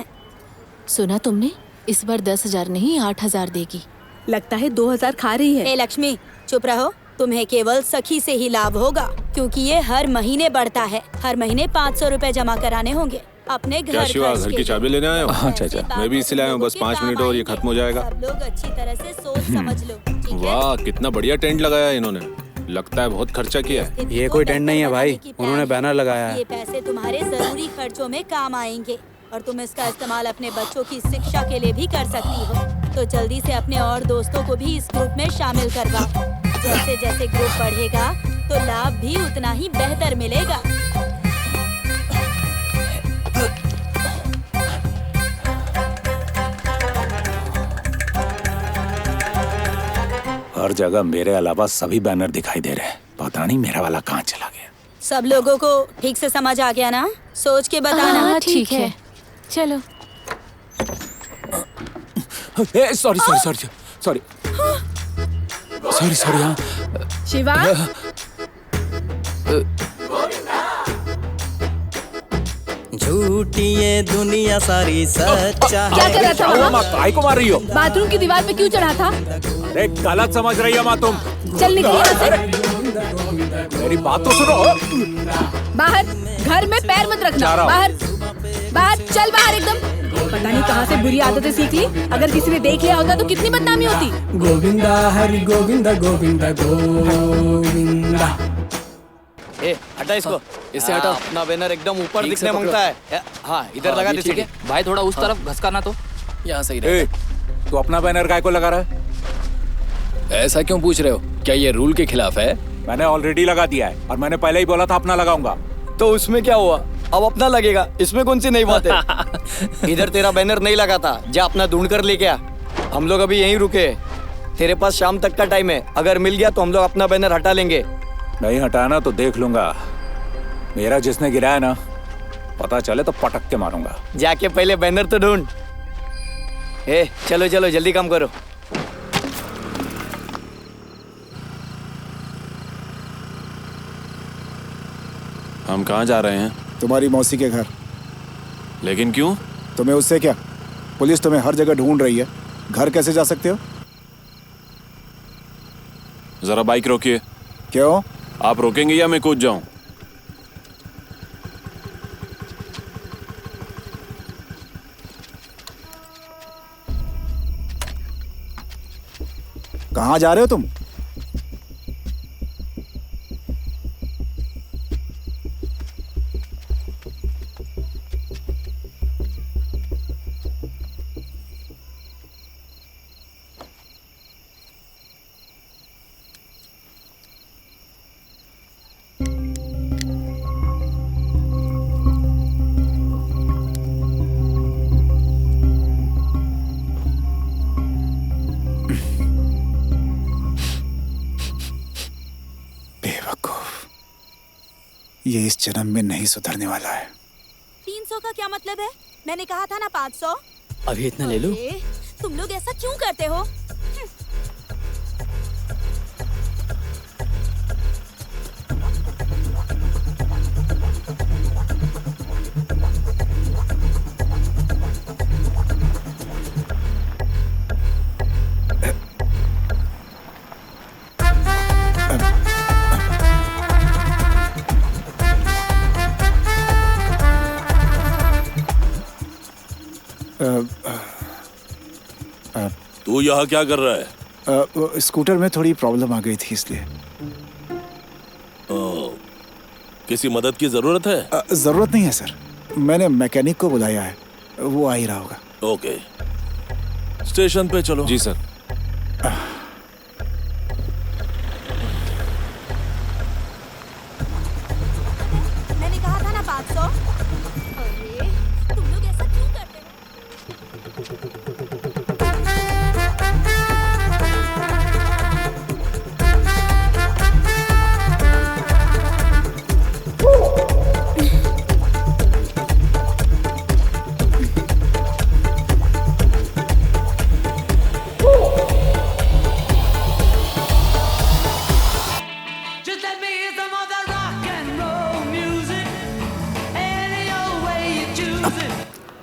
सुना तुमने? इस बार 10,000 नहीं 8,000 देगी। लगता है 2,000 खा रही है। ए लक्ष्मी, चुप रहो। तुम्हें केवल सखी से ही लाभ होगा, क्योंकि ये हर महीने बढ़ता है। हर महीने 500 रुपए जमा कराने होंगे अपने घर। क्या शिवा, घर की चाबी लेने आए हो? हाँ चाचा, मैं भी इसलिए आया हूँ, बस 5 मिनट और ये खत्म हो जाएगा। सब लोग अच्छी तरह से सोच समझ लो, ठीक है? वाह, कितना बढ़िया टेंट लगाया है इन्होंने। लगता है बहुत खर्चा किया है। ये कोई टेंट नहीं है भाई, उन्होंने बैनर लगाया है। ये पैसे तुम्हारे जरूरी खर्चों में काम आएंगे और तुम इसका इस्तेमाल अपने बच्चों की शिक्षा के लिए भी कर सकती हो। तो जल्दी से अपने और दोस्तों को भी इस ग्रुप में शामिल करवाओ। जैसे जैसे ग्रुप बढ़ेगा तो लाभ भी उतना ही बेहतर मिलेगा। हर जगह मेरे अलावा सभी बैनर दिखाई दे रहे हैं। पता नहीं मेरा वाला कहाँ चला गया। सब लोगों को ठीक से समझ आ गया ना? सोच के बताना। हाँ, ठीक है, चलो। Sorry sorry sorry sorry sorry sorry. हाँ शिवा, झूठी ये दुनिया सारी सच्चा क्या कर रहा था वहाँ? माँ काय को मार रही हो? बाथरूम की दीवार पे क्यों चढ़ा था? अरे गलत समझ रही है माँ तुम। चल निकल यहाँ से। मेरी बात तो सुनो। बाहर, घर में पैर मत रखना। जा रहा हूँ। बाहर, बाहर, चल बाहर एकदम। पता नहीं कहाँ से बुरी आदतें सीख ली। अगर किसी ने देख लिया होता तो कितनी बदनामी होती। गोविंदा हरि गोविंदा गोविंदा गोविंदा। ए हटा इसको, इससे हटा। अपना बैनर एकदम ऊपर ठीक दिखने से मांगता है। हाँ इधर हाँ, लगा ये दे। ठीक है भाई, थोड़ा उस तरफ घसकाना तो यहाँ सही ए, रहेगा। तू अपना बैनर काय को लगा रहा है? ऐसा क्यों पूछ रहे हो? क्या ये रूल के खिलाफ है? मैंने ऑलरेडी लगा दिया है और मैंने पहले ही बोला था अपना लगाऊंगा। तो उसमें क्या हुआ? अब अपना लगेगा, इसमें कौन सी नई बात है? इधर तेरा बैनर नहीं लगा था, जा अपना ढूंढ कर लेके आ। हम लोग अभी यहीं रुके हैं। तेरे पास शाम तक का टाइम है, अगर मिल गया तो हम लोग अपना बैनर हटा लेंगे। नहीं हटाना तो देख लूंगा। मेरा जिसने गिराया ना, पता चले तो पटक के मारूंगा। जाके पहले बैनर तो ढूंढ। ए चलो चलो जल्दी काम करो। हम कहाँ जा रहे हैं? तुम्हारी मौसी के घर। लेकिन क्यों? तुम्हें उससे क्या? पुलिस तुम्हें हर जगह ढूंढ रही है, घर कैसे जा सकते हो? जरा बाइक रोकिए। क्यों? आप रोकेंगे या मैं कूद जाऊं? कहाँ जा रहे हो तुम? ये इस जन्म में नहीं सुधरने वाला है। 300 का क्या मतलब है? मैंने कहा था ना 500। अभी इतना ले लो। तुम लोग ऐसा क्यों करते हो? तू यहाँ क्या कर रहा है? स्कूटर में थोड़ी प्रॉब्लम आ गई थी इसलिए। किसी मदद की जरूरत है? जरूरत नहीं है सर, मैंने मैकेनिक को बुलाया है, वो आ ही रहा होगा। ओके, स्टेशन पे चलो। जी सर। मैंने कहा था ना 500। अरे तुम लोग ऐसा क्यों करते हो?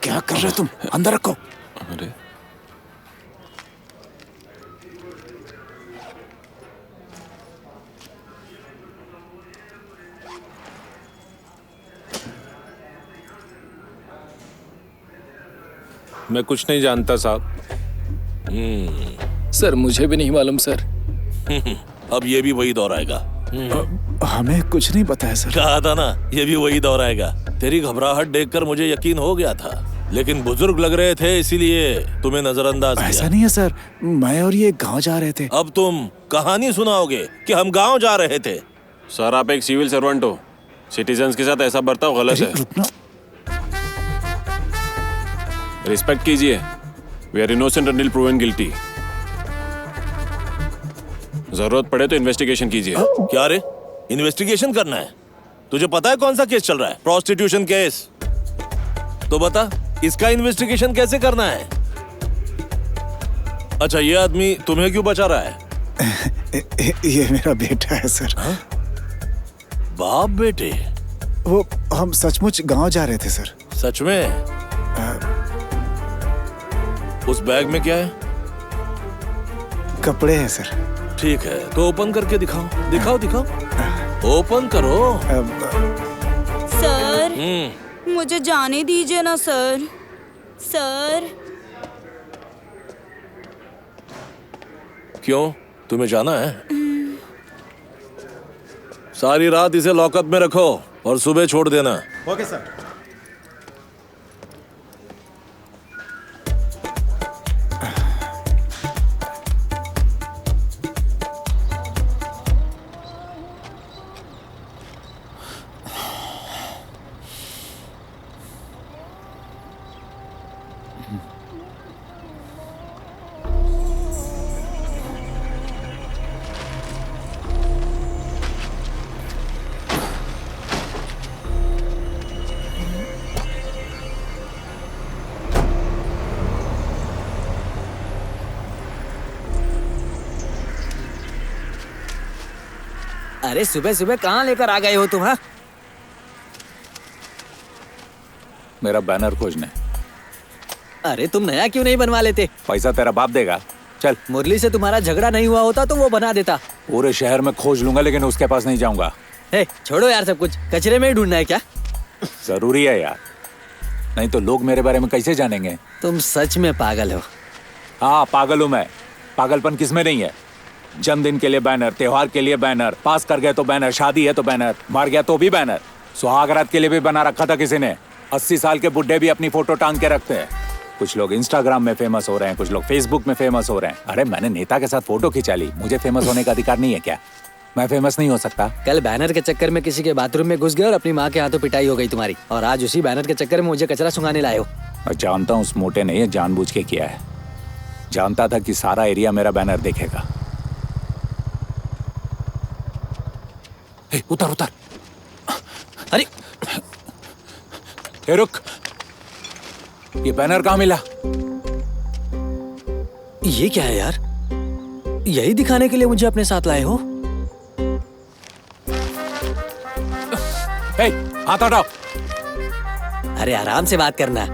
क्या कर रहे हो तुम? अंदर रखो। अरे मैं कुछ नहीं जानता साहब। सर मुझे भी नहीं मालूम सर। अब ये भी वही दौर आएगा। हमें कुछ नहीं पता है सर। कहा था ना, ये भी वही दौर आएगा। तेरी घबराहट देखकर मुझे यकीन हो गया था, लेकिन बुजुर्ग लग रहे थे इसीलिए तुम्हें नजरअंदाज किया। ऐसा नहीं है सर, मैं और ये गांव जा रहे थे। अब तुम कहानी सुनाओगे कि हम गांव जा रहे थे। सर, आप एक सिविल सर्वेंट हो, सिटीजन्स के साथ ऐसा बर्ताव गलत है। रुकना। रिस्पेक्ट कीजिए। We are innocent until proven guilty. जरूरत पड़े तो इन्वेस्टिगेशन कीजिए। क्या रे, इन्वेस्टिगेशन करना है? तुझे पता है कौन सा केस चल रहा है? Prostitution case. तो बता, इसका इन्वेस्टिगेशन कैसे करना है? अच्छा, ये आदमी तुम्हें क्यों बचा रहा है? ये मेरा बेटा है सर। बाप बेटे? वो हम सचमुच गांव जा रहे थे सर। सच में? उस बैग में क्या है? कपड़े हैं सर। ठीक है, तो ओपन करके दिखाओ, दिखाओ दिखाओ, ओपन करो। सर, मुझे जाने दीजिए ना सर। सर। क्यों, तुम्हें जाना है? सारी रात इसे लॉकअप में रखो और सुबह छोड़ देना। Okay sir. अरे सुबह सुबह कहाँ लेकर आ गए हो तुम? हाँ, मेरा बैनर खोजने। अरे तुम नया क्यों नहीं बनवा लेते? पैसा तेरा बाप देगा। चल। मुरली से तुम्हारा झगड़ा नहीं हुआ होता तो वो बना देता। पूरे शहर में खोज लूंगा लेकिन उसके पास नहीं जाऊंगा। हे, छोड़ो यार सब कुछ, कचरे में ही ढूंढना है क्या? जरूरी है यार, नहीं तो लोग मेरे बारे में कैसे जानेंगे? तुम सच में पागल हो। हाँ पागल हूँ मैं। पागलपन किसमें नहीं है? जन्मदिन के लिए बैनर, त्योहार के लिए बैनर, पास कर गए तो बैनर, शादी है तो बैनर, मर गया तो भी बैनर, सुहागरात के लिए भी बना रखा था किसी ने। 80 साल के बुढ़े भी अपनी फोटो टांग के रखते हैं। कुछ लोग इंस्टाग्राम में फेमस हो रहे हैं, कुछ लोग फेसबुक में फेमस हो रहे हैं। अरे मैंने नेता के साथ फोटो खिंचा ली, मुझे फेमस होने का अधिकार नहीं है क्या? मैं फेमस नहीं हो सकता? कल बैनर के चक्कर में किसी के बाथरूम में घुस गए और अपनी माँ के हाथों पिटाई हो गई तुम्हारी, और आज उसी बैनर के चक्कर में मुझे कचरा सुंघाने लाए हो। मैं जानता हूँ उस मोटे ने ये जानबूझ के किया है। जानता था कि सारा एरिया मेरा बैनर देखेगा। उतर उतर। अरे रुक, ये बैनर कहाँ मिला? ये क्या है यार? यही दिखाने के लिए मुझे अपने साथ लाए हो? हाथ हटाओ। अरे आराम से बात करना।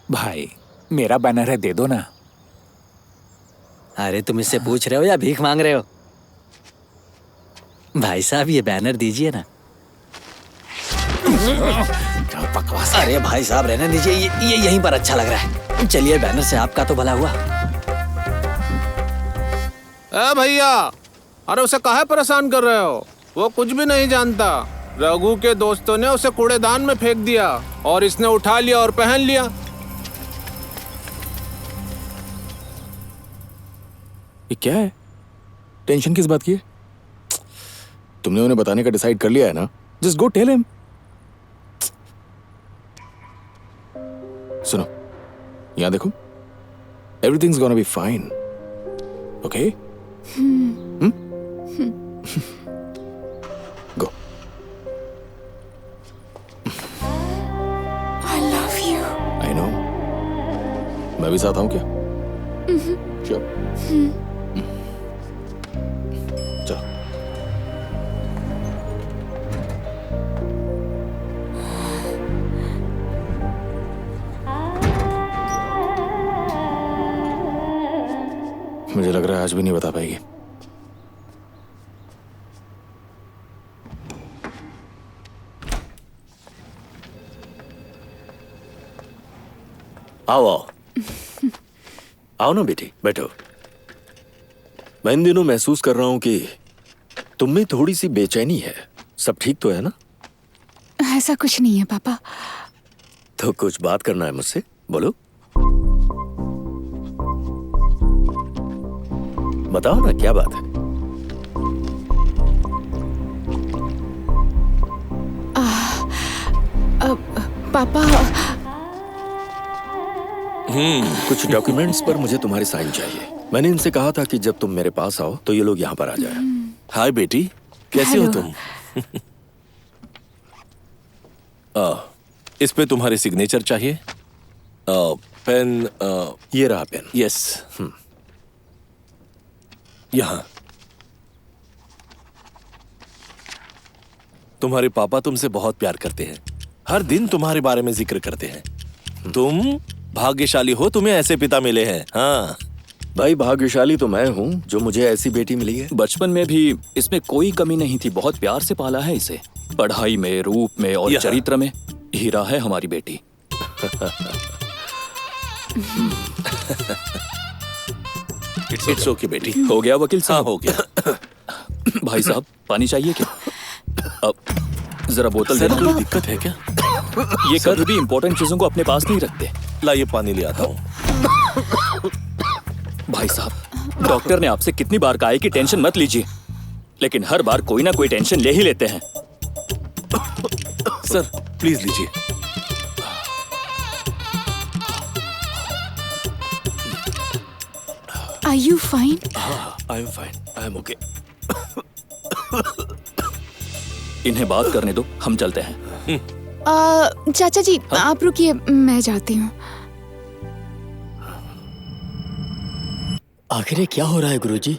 भाई मेरा बैनर है, दे दो ना। अरे तुम इससे पूछ रहे हो या भीख मांग रहे हो? भाई साहब ये बैनर दीजिए ना। बकवास। अरे भाई साहब रहने दीजिए, ये यहीं पर अच्छा लग रहा है। चलिए बैनर से आपका तो भला हुआ। ए भैया, अरे उसे काहे परेशान कर रहे हो? वो कुछ भी नहीं जानता। रघु के दोस्तों ने उसे कूड़ेदान में फेंक दिया और इसने उठा लिया और पहन लिया। ये क्या है? टेंशन किस बात की है? तुमने उन्हें बताने का डिसाइड कर लिया है ना? Just go tell him. सुनो, यहां देखो, everything's gonna be fine, okay? Go. I love you. I know. मैं भी साथ आऊं क्या? Sure. चलो। मुझे लग रहा है आज भी नहीं बता पाएगी। आओ आओ आओ ना बेटी, बैठो। मैं इन दिनों महसूस कर रहा हूं कि तुम में थोड़ी सी बेचैनी है। सब ठीक तो है ना? ऐसा कुछ नहीं है पापा। तो कुछ बात करना है मुझसे, बोलो। बताओ ना, क्या बात है? पापा कुछ डॉक्यूमेंट्स पर मुझे तुम्हारे साइन चाहिए। मैंने इनसे कहा था कि जब तुम मेरे पास आओ तो ये लोग यहाँ पर आ जाए। हाय बेटी, कैसी हो तुम? इस पे तुम्हारी सिग्नेचर चाहिए। पेन, ये रहा पेन। यस। यहाँ तुम्हारे पापा तुमसे बहुत प्यार करते हैं, हर दिन तुम्हारे बारे में जिक्र करते हैं। तुम भाग्यशाली हो, तुम्हें ऐसे पिता मिले हैं। हाँ भाई, भाग्यशाली तो मैं हूँ जो मुझे ऐसी बेटी मिली है। बचपन में भी इसमें कोई कमी नहीं थी, बहुत प्यार से पाला है इसे। पढ़ाई में, रूप में और चरित्र में हीरा है हमारी बेटी। इट्स ओके बेटी। हो गया वकील साहब? हो गया। भाई साहब, पानी चाहिए क्या? अब जरा बोतल सर, देना। कोई दिक्कत है क्या? ये कभी भी इंपॉर्टेंट चीजों को अपने पास नहीं रखते। ला, ये पानी ले आता हूँ। भाई साहब, डॉक्टर ने आपसे कितनी बार कहा है कि टेंशन मत लीजिए, लेकिन हर बार कोई ना कोई टेंशन ले ही लेते हैं। सर प्लीज लीजिए। Are you fine? I am fine, I am okay. इन्हें बात करने दो, हम चलते हैं। चाचा जी, आप रुकिए, मैं जाती हूँ। आखिर ये क्या हो रहा है गुरुजी?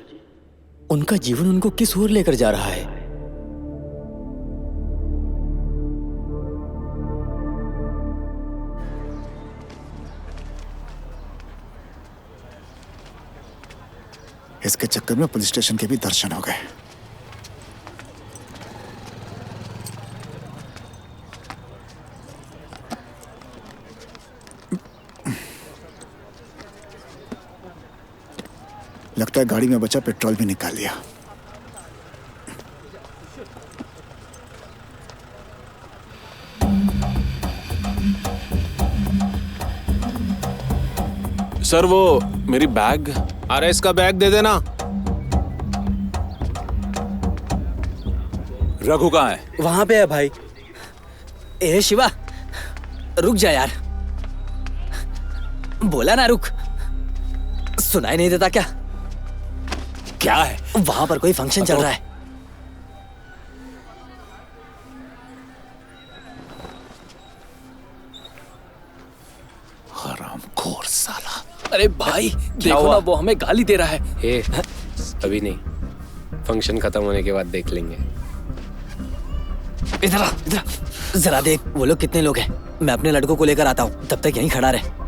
उनका जीवन उनको किस ओर लेकर जा रहा है? इसके चक्कर में पुलिस स्टेशन के भी दर्शन हो गए। लगता है गाड़ी में बचा पेट्रोल भी निकाल लिया। सर वो मेरी बैग। अरे इसका बैग दे देना। रघु कहाँ है? वहां पे है भाई। ए शिवा, रुक जा यार। बोला ना रुक, सुनाई नहीं देता क्या? क्या है? वहां पर कोई फंक्शन चल रहा है। हरामखोर साला। अरे भाई देखो ना, वो हमें गाली दे रहा है। ए, अभी नहीं, फंक्शन खत्म होने के बाद देख लेंगे। इधर आ, इधर आ। जरा देख वो लोग कितने लोग हैं। मैं अपने लड़कों को लेकर आता हूँ, तब तक यहीं खड़ा रहे।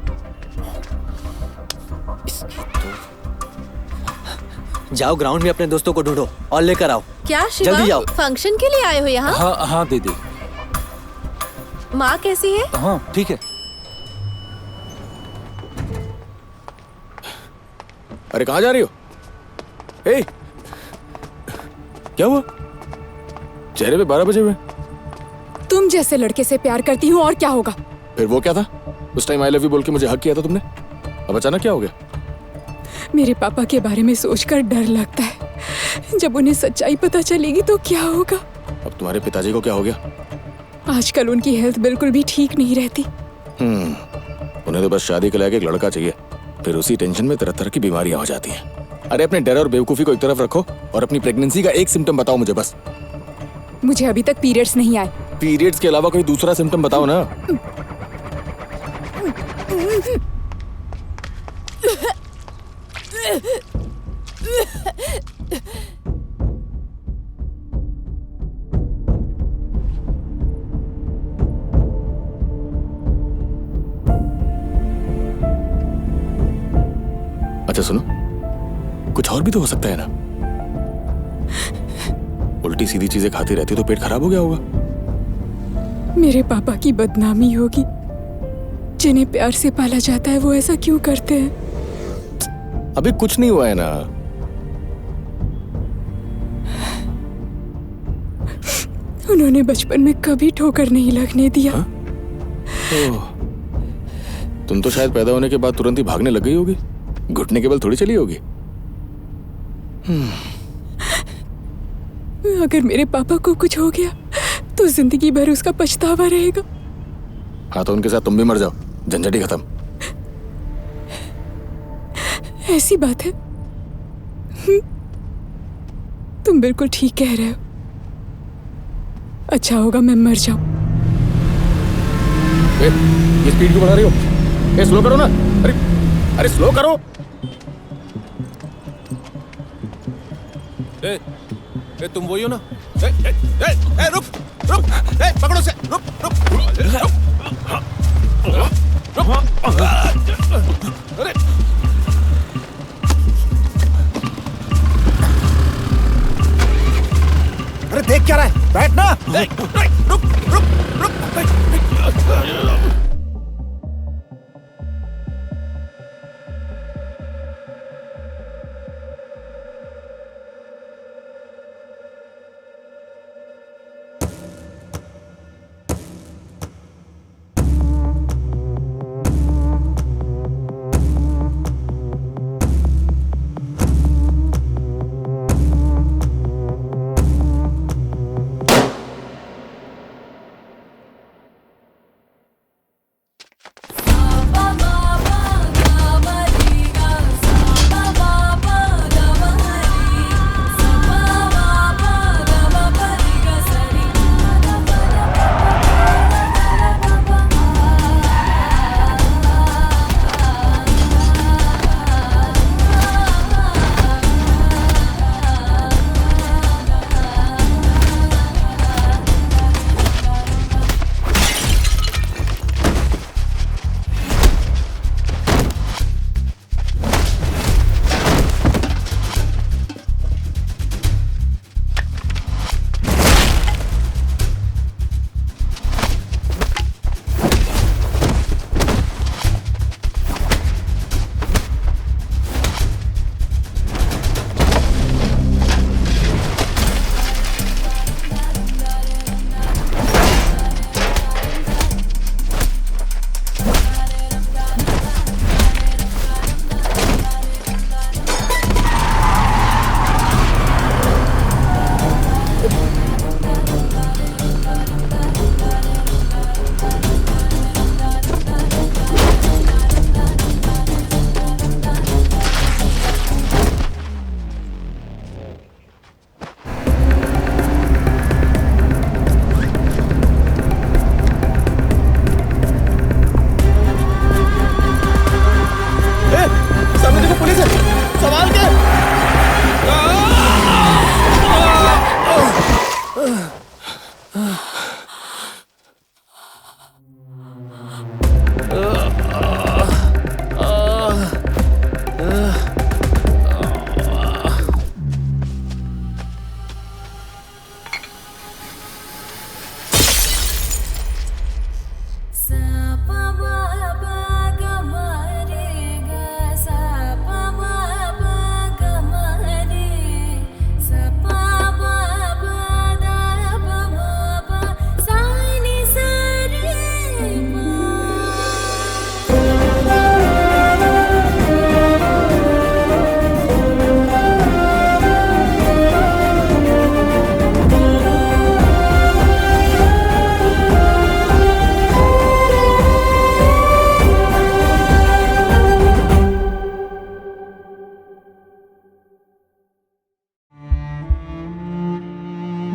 जाओ ग्राउंड में अपने दोस्तों को ढूंढो और लेकर आओ। क्या शिवा, जल्दी जाओ। फंक्शन के लिए आए हो यहाँ? हाँ हाँ दीदी। माँ कैसी है? हाँ ठीक है। अरे कहाँ जा रही हो? ए, क्या हुआ? चेहरे पे 12 बजे हुए। तुम जैसे लड़के से प्यार करती हूँ और क्या होगा? फिर वो क्या था? उस टाइम आई लव यू बोल के मुझे हक किया था तुमने। अब अचानक क्या हो गया? मेरे पापा के बारे में सोचकर डर लगता है। जब उन्हें सच्चाई पता चलेगी तो क्या होगा? अब तुम्हारे पिताजी को क्या हो गया? आजकल उनकी हेल्थ बिल्कुल भी ठीक नहीं रहती। उन्हें तो बस शादी के लायक एक लड़का चाहिए, फिर उसी टेंशन में तरह तरह की बीमारियां हो जाती हैं। अरे अपने डर और बेवकूफी को एक तरफ रखो और अपनी प्रेगनेंसी का एक सिम्टम बताओ मुझे बस। मुझे अभी तक पीरियड्स नहीं आए। पीरियड्स के अलावा कोई दूसरा सिम्टम बताओ ना। अच्छा सुनो, कुछ और भी तो हो सकता है ना। उल्टी सीधी चीजें खाती रहती तो पेट खराब हो गया होगा। मेरे पापा की बदनामी होगी। जिन्हें प्यार से पाला जाता है वो ऐसा क्यों करते हैं? अभी कुछ नहीं हुआ है ना। उन्होंने बचपन में कभी ठोकर नहीं लगने दिया। तुम तो शायद पैदा होने के बाद तुरंत ही भागने लग गई होगी, घुटने के बल थोड़ी चली होगी। अगर मेरे पापा को कुछ हो गया तो जिंदगी भर उसका पछतावा रहेगा। हाँ तो उनके साथ तुम भी मर जाओ, झंझट ही खत्म। ऐसी बात है? तुम बिल्कुल ठीक कह रहे हो। अच्छा होगा मैं मर जाऊं। ये स्पीड क्यों बढ़ा रही हो? स्लो करो ना। अरे अरे स्लो करो। ए, तुम वही हो ना? ए, रुक। रुक ए, पकड़ो से रुक रुक अरे अरे देख क्या रहा है, बैठना। रुक रुक रुक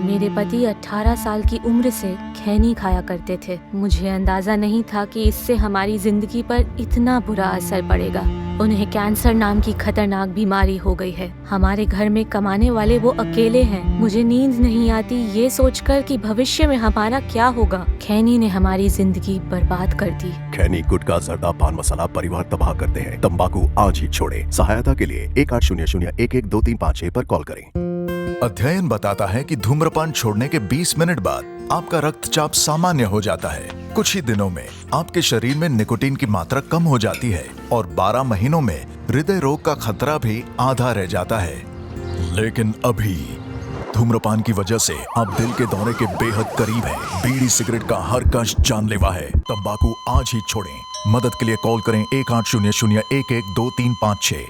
मेरे पति 18 साल की उम्र से खैनी खाया करते थे। मुझे अंदाजा नहीं था कि इससे हमारी जिंदगी पर इतना बुरा असर पड़ेगा। उन्हें कैंसर नाम की खतरनाक बीमारी हो गई है। हमारे घर में कमाने वाले वो अकेले हैं। मुझे नींद नहीं आती ये सोचकर कि भविष्य में हमारा क्या होगा। खैनी ने हमारी जिंदगी बर्बाद कर दी। खैनी, गुटखा, जर्दा, पान मसाला परिवार तबाह करते हैं। तंबाकू आज ही छोड़े। सहायता के लिए 1800-112356 पर कॉल करें। अध्ययन बताता है कि धूम्रपान छोड़ने के 20 मिनट बाद आपका रक्तचाप सामान्य हो जाता है। कुछ ही दिनों में आपके शरीर में निकोटीन की मात्रा कम हो जाती है और 12 महीनों में हृदय रोग का खतरा भी आधा रह जाता है। लेकिन अभी धूम्रपान की वजह से आप दिल के दौरे के बेहद करीब हैं। बीड़ी सिगरेट का हर कश जानलेवा है। तंबाकू आज ही छोड़ें। मदद के लिए कॉल करें 1800-112356।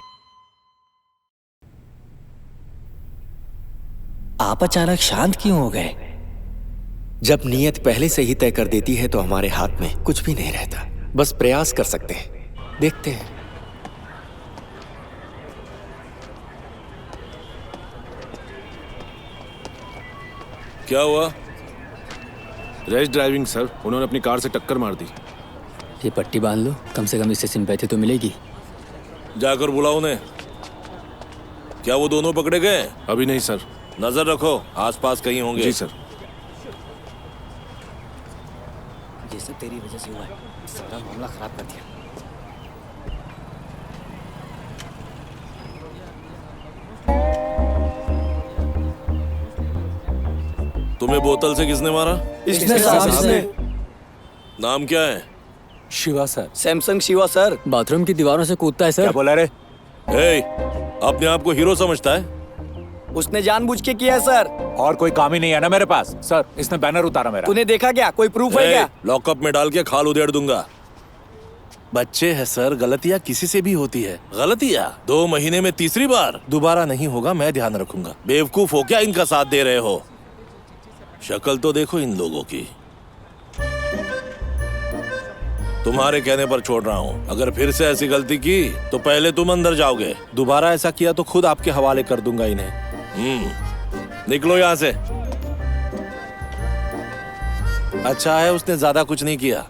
आप अचानक शांत क्यों हो गए? जब नीयत पहले से ही तय कर देती है तो हमारे हाथ में कुछ भी नहीं रहता। बस प्रयास कर सकते हैं। देखते हैं। क्या हुआ? Rash driving sir. उन्होंने अपनी कार से टक्कर मार दी। ये पट्टी बांध लो, कम से कम इससे सिंपैथी तो मिलेगी। जाकर बुलाओ उन्हें। क्या वो दोनों पकड़े गए? अभी नहीं सर। नजर रखो, आसपास कहीं होंगे। जी सर। ये सब तेरी वजह से हुआ है। सारा मामला खराब कर दिया। तुम्हें बोतल से किसने मारा? इसने साहब, इसने। नाम क्या है? Shiva sir. Samsung Shiva sir. Bathroom की दीवारों से कूदता है सर। क्या बोला रे? अपने आप को हीरो समझता है? उसने जानबूझ के किया है सर। और कोई काम ही नहीं है ना मेरे पास सर। इसने बैनर उतारा मेरा। तूने देखा क्या? कोई प्रूफ है क्या? लॉकअप में डाल के खाल उधेड़ दूंगा। बच्चे हैं सर, गलतियां किसी से भी होती है। गलतियां 2 महीने में तीसरी बार दोबारा नहीं होगा, मैं ध्यान रखूंगा। बेवकूफ हो क्या इनका साथ दे रहे हो? शक्ल तो देखो इन लोगों की। तुम्हारे कहने पर छोड़ रहा हूँ। अगर फिर से ऐसी गलती की तो पहले तुम अंदर जाओगे। दोबारा ऐसा किया तो खुद आपके हवाले कर दूंगा इन्हें। निकलो यहाँ से। अच्छा है उसने ज्यादा कुछ नहीं किया।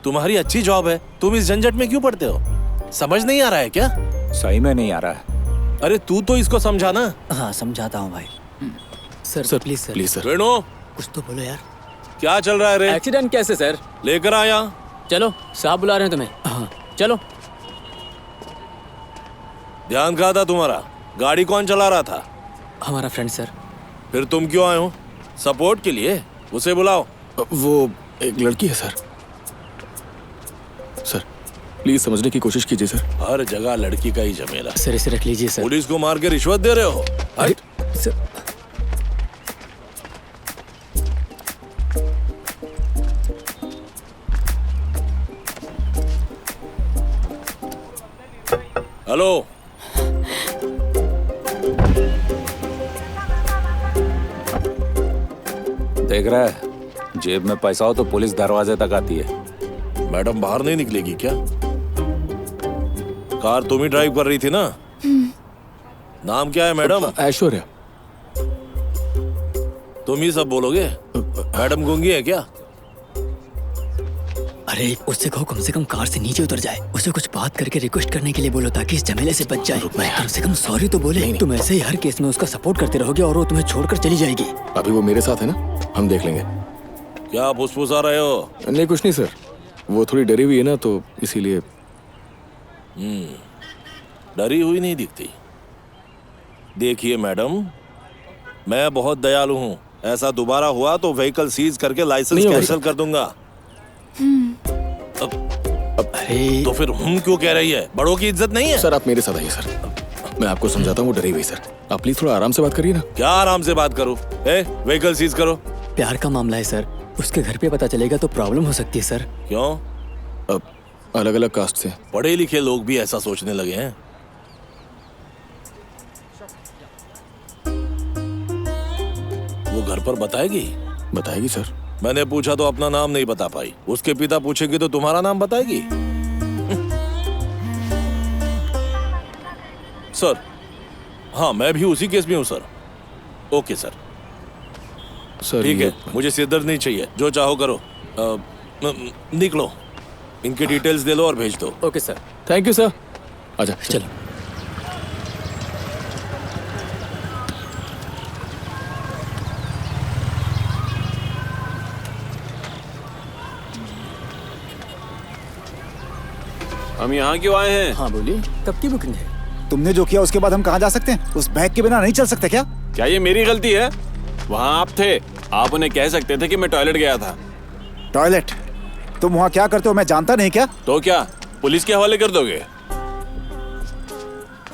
तुम्हारी अच्छी जॉब है, तुम इस झंझट में क्यों पड़ते हो? समझ नहीं आ रहा है क्या? सही में नहीं आ रहा है। अरे तू तो इसको समझा ना। हाँ समझाता हूँ भाई। Sir please sir. वेणु कुछ तो बोलो यार। क्या चल रहा है रे? एक्सीडेंट कैसे सर? लेकर आया। चलो साहब बुला रहे हैं तुम्हें। हाँ चलो। ध्यान कहाँ था तुम्हारा? गाड़ी कौन चला रहा था? हमारा फ्रेंड सर। फिर तुम क्यों आए हो? सपोर्ट के लिए? उसे बुलाओ। वो एक लड़की है सर। सर प्लीज समझने की कोशिश कीजिए सर। हर जगह लड़की का ही झमेला। सर इसे रख लीजिए सर। पुलिस को मार के रिश्वत दे रहे हो? Sir hello. देख रहा है, जेब में पैसा हो तो पुलिस दरवाजे तक आती है। मैडम बाहर नहीं निकलेगी क्या? कार तुम ही ड्राइव कर रही थी ना? नाम क्या है मैडम? ऐश्वर्या। तुम ही सब बोलोगे? मैडम गूंगी है क्या? अरे उससे कहो कम से कम कार से नीचे उतर जाए। उसे कुछ बात करके रिक्वेस्ट करने के लिए बोलो ताकि इस झमेले से बच जाए। कम से कम सॉरी तो बोले। तुम ऐसे ही हर केस में उसका सपोर्ट करते रहोगे और वो तुम्हें छोड़कर चली जाएगी। अभी वो मेरे साथ है ना, हम देख लेंगे। क्या फुसफुसा रहे हो? नहीं कुछ नहीं सर, वो थोड़ी डरी हुई है ना तो इसीलिए। डरी हुई नहीं दिखती। देखिए मैडम, मैं बहुत दयालु हूँ। ऐसा दोबारा हुआ तो व्हीकल सीज करके लाइसेंस कैंसिल कर दूंगा। अरे तो फिर हम क्यों कह रही है? बड़ों की इज्जत नहीं है? सर आप मेरे साथ आइए सर, मैं आपको समझाता हूँ। वो डरी हुई सर, आप प्लीज थोड़ा आराम से बात करिए ना। क्या आराम से बात करूँ? व्हीकल सीज करो। प्यार का मामला है सर, उसके घर पे पता चलेगा तो प्रॉब्लम हो सकती है सर। क्यों? अब अलग अलग कास्ट से पढ़े लिखे लोग भी ऐसा सोचने लगे हैं। वो घर पर बताएगी? बताएगी सर। मैंने पूछा तो अपना नाम नहीं बता पाई। उसके पिता पूछेंगे तो तुम्हारा नाम बताएगी। सर हाँ, मैं भी उसी केस में हूँ सर। Okay sir. ठीक है, मुझे सिरदर्द नहीं चाहिए। जो चाहो करो। निकलो, इनके डिटेल्स दे लो और भेज दो। Okay sir. Thank you sir. आजा चलो। हम यहाँ क्यों आए हैं? हाँ बोलिए, कब की बुकिंग है? तुमने जो किया उसके बाद हम कहाँ जा सकते हैं? उस बैग के बिना नहीं चल सकते क्या? क्या ये मेरी गलती है? वहाँ आप थे, आप उन्हें कह सकते थे कि मैं टॉयलेट गया था। टॉयलेट? तुम वहाँ क्या करते हो मैं जानता नहीं क्या? तो क्या पुलिस के हवाले कर दोगे?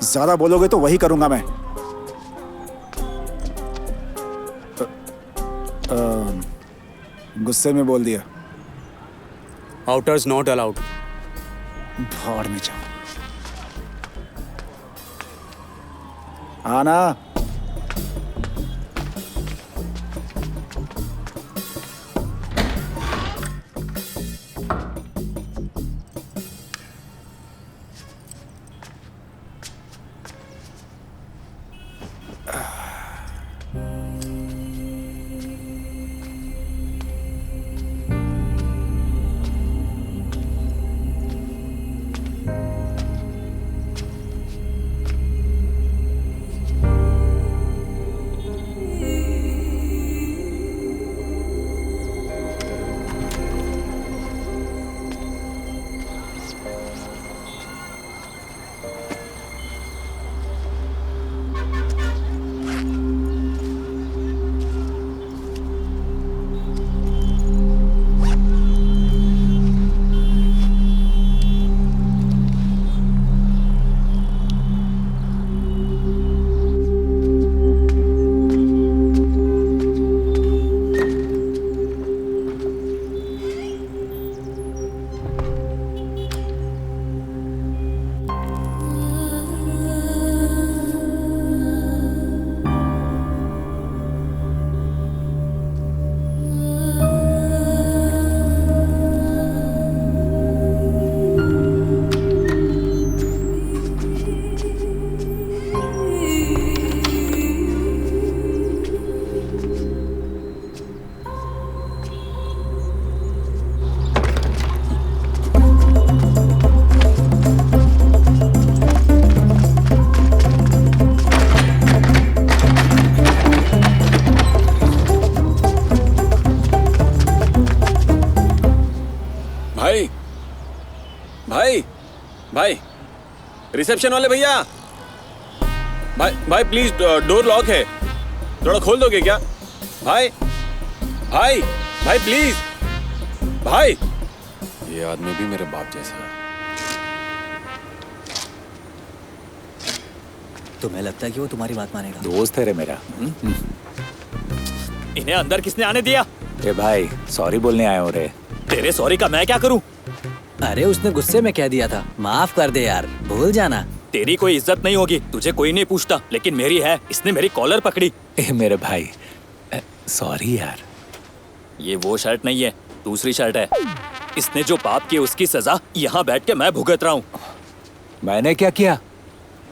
ज्यादा बोलोगे तो वही करूंगा मैं। गुस्से में बोल दिया। Outers not allowed. भाड़ में जाओ। आना। भाई भाई भाई, रिसेप्शन वाले भैया, भाई भाई प्लीज, डोर लॉक है, थोड़ा खोल दोगे क्या? भाई भाई भाई प्लीज भाई। ये आदमी भी मेरे बाप जैसा है। तुम्हें लगता है कि वो तुम्हारी बात मानेगा? दोस्त है रे मेरा। इन्हें अंदर किसने आने दिया? ए भाई, सॉरी बोलने आए हो रे। तेरे सॉरी का मैं क्या करूं? अरे उसने गुस्से में कह दिया था, माफ कर दे यार, भूल जाना। तेरी कोई इज्जत नहीं होगी, तुझे कोई नहीं पूछता, लेकिन मेरी है। इसने मेरी कॉलर पकड़ी। ए मेरे भाई, सॉरी यार। ये वो शर्ट नहीं है, दूसरी शर्ट है। इसने जो पाप किया उसकी सजा यहाँ बैठ के मैं भुगत रहा हूँ। मैंने क्या किया?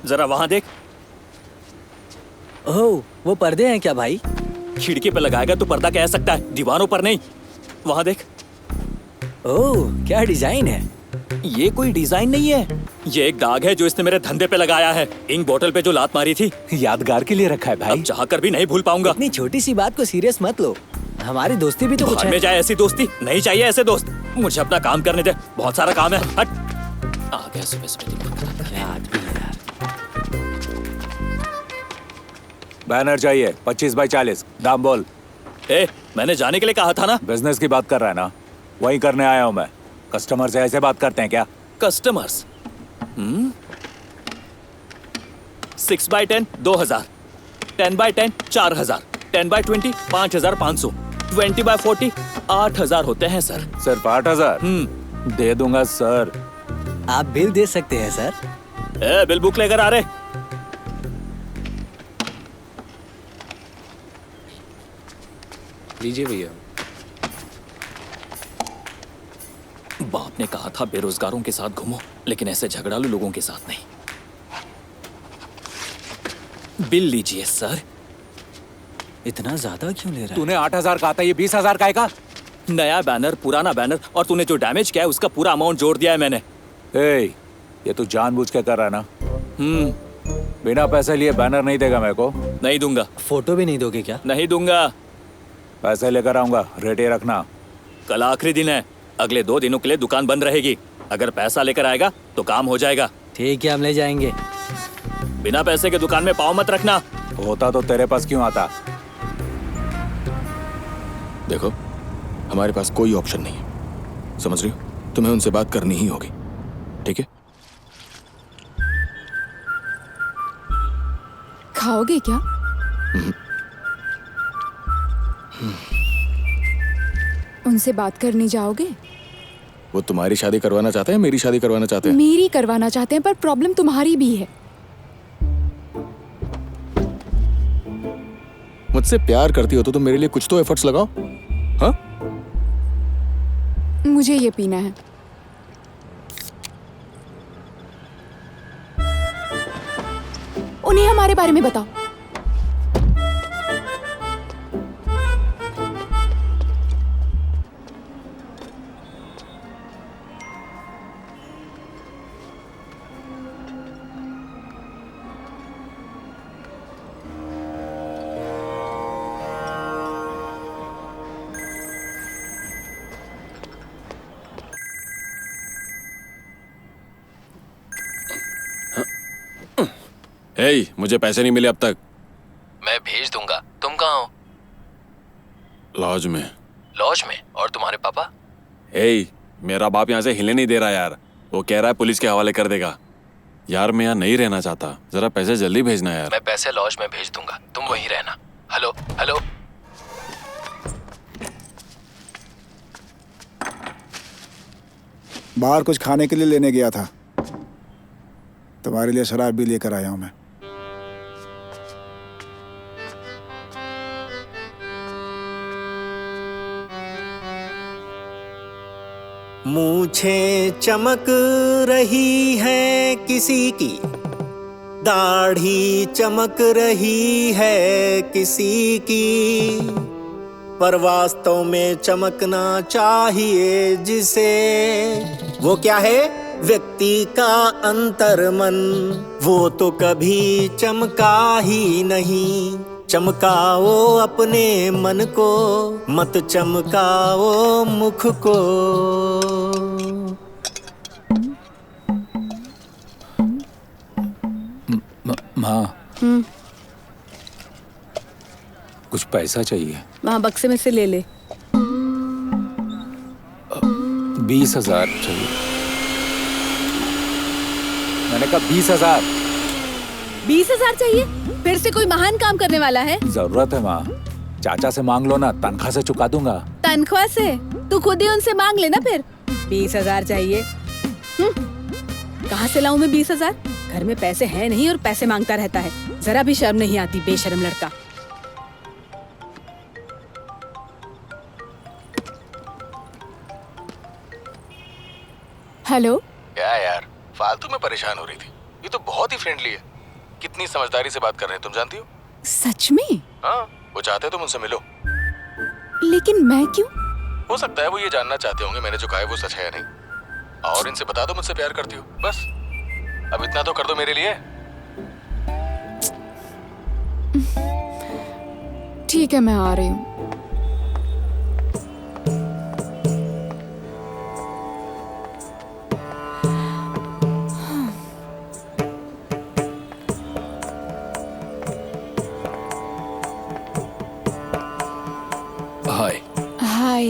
जरा वहाँ देख। ओह, वो पर्दे हैं क्या भाई? खिड़की पे लगाएगा तो पर्दा कह सकता है, दीवारों पर नहीं। वहाँ देख। ओह, क्या डिजाइन है? ये कोई डिजाइन नहीं है, ये एक दाग है जो इसने मेरे धंधे पे लगाया है। इंक बोतल पे जो लात मारी थी, यादगार के लिए रखा है भाई। अब चाहकर भी नहीं भूल पाऊंगा। इतनी छोटी सी बात को सीरियस मत लो, हमारी दोस्ती भी तो कुछ भाड़ है। में जाए ऐसी दोस्ती, नहीं चाहिए ऐसे दोस्त। मुझे अपना काम करने दे, बहुत सारा काम है। हट। आ गया सुबह सुबह दिमाग खराब कर दिया। बैनर चाहिए 25x40, दाम बोल। ए, मैंने जाने के लिए कहा था ना। बिजनेस की बात कर रहा है ना, वही करने आया हूँ मैं। कस्टमर से ऐसे बात करते हैं क्या? Customers 6x10 2000, 10x10 4000, 10x20 5500, 20x40 8000 होते हैं सर। सिर्फ 8000? दे दूंगा सर। आप बिल दे सकते हैं सर। ए, बिल बुक लेकर आ रहे। लीजिए भैया। बाप ने कहा था बेरोजगारों के साथ घूमो, लेकिन ऐसे झगड़ालू लोगों के साथ नहीं। बिल लीजिए सर। इतना ज्यादा क्यों ले रहा है? तूने 8000 कहा था, ये 20,000 का आएगा? नया बैनर, पुराना बैनर, और तूने जो डैमेज किया है उसका पूरा अमाउंट जोड़ दिया है मैंने। ए, ये तू जानबूझ के कर रहा है ना? बिना पैसे लिए बैनर नहीं देगा मेरे को? नहीं दूंगा। फोटो भी नहीं दोगे क्या? नहीं दूंगा। पैसे लेकर आऊंगा, रेडी रखना। कल आखिरी दिन है, अगले 2 दिनों के लिए दुकान बंद रहेगी। अगर पैसा लेकर आएगा तो काम हो जाएगा। ठीक है, हम ले जाएंगे। बिना पैसे के दुकान में पाँव मत रखना। होता तो तेरे पास क्यों आता? देखो, हमारे पास कोई ऑप्शन नहीं है, समझ रही हो? तुम्हें उनसे बात करनी ही होगी, ठीक है? खाओगे क्या? उनसे बात करने जाओगे? वो तुम्हारी शादी करवाना चाहते हैं, मेरी शादी करवाना चाहते हैं? मेरी करवाना चाहते हैं, पर प्रॉब्लम तुम्हारी भी है। मुझसे प्यार करती हो तो तुम मेरे लिए कुछ तो एफर्ट्स लगाओ। हाँ? मुझे ये पीना है। उन्हें हमारे बारे में बताओ। हे, मुझे पैसे नहीं मिले अब तक। मैं भेज दूंगा। तुम कहाँ हो? लॉज में। लॉज में? और तुम्हारे पापा? हे, मेरा बाप यहाँ से हिले नहीं दे रहा यार। वो कह रहा है पुलिस के हवाले कर देगा। यार मैं यहाँ नहीं रहना चाहता, जरा पैसे जल्दी भेजना यार। मैं पैसे लॉज में भेज दूंगा, तुम वहीं रहना। Hello hello. बाहर कुछ खाने के लिए लेने गया था, तुम्हारे लिए शराब भी लेकर आया हूं मैं। मूछें चमक रही है किसी की, दाढ़ी चमक रही है किसी की, पर वास्तव में चमकना चाहिए जिसे, वो क्या है? व्यक्ति का अंतर्मन। वो तो कभी चमका ही नहीं। चमकाओ अपने मन को, मत चमकाओ मुख को। माँ हम्म, कुछ पैसा चाहिए। वहाँ बक्से में से ले ले। 20,000 चाहिए। मैंने कहा 20,000। 20,000 चाहिए? फिर से कोई महान काम करने वाला है? जरूरत है माँ, चाचा से मांग लो ना, तनख्वाह से चुका दूंगा। तनख्वाह से? तू खुद ही उनसे मांग लेना फिर। 20,000 चाहिए? कहाँ से लाऊं मैं 20,000? घर में पैसे हैं नहीं और पैसे मांगता रहता है। जरा भी शर्म नहीं आती, बेशर्म लड़का। हेलो। क्या यार, फालतू में परेशान हो रही थी। ये तो बहुत ही फ्रेंडली है। कितनी समझदारी से बात कर रहे हैं, तुम जानती हो? सच में? हाँ, वो चाहते तो मुझसे मिलो। लेकिन मैं क्यों? हो सकता है वो ये जानना चाहते होंगे मैंने जो कहा है वो सच है या नहीं। और इनसे बता दो मुझसे प्यार करती हो, बस। अब इतना तो कर दो मेरे लिए। ठीक है, मैं आ रही हूँ। Hi. Hi.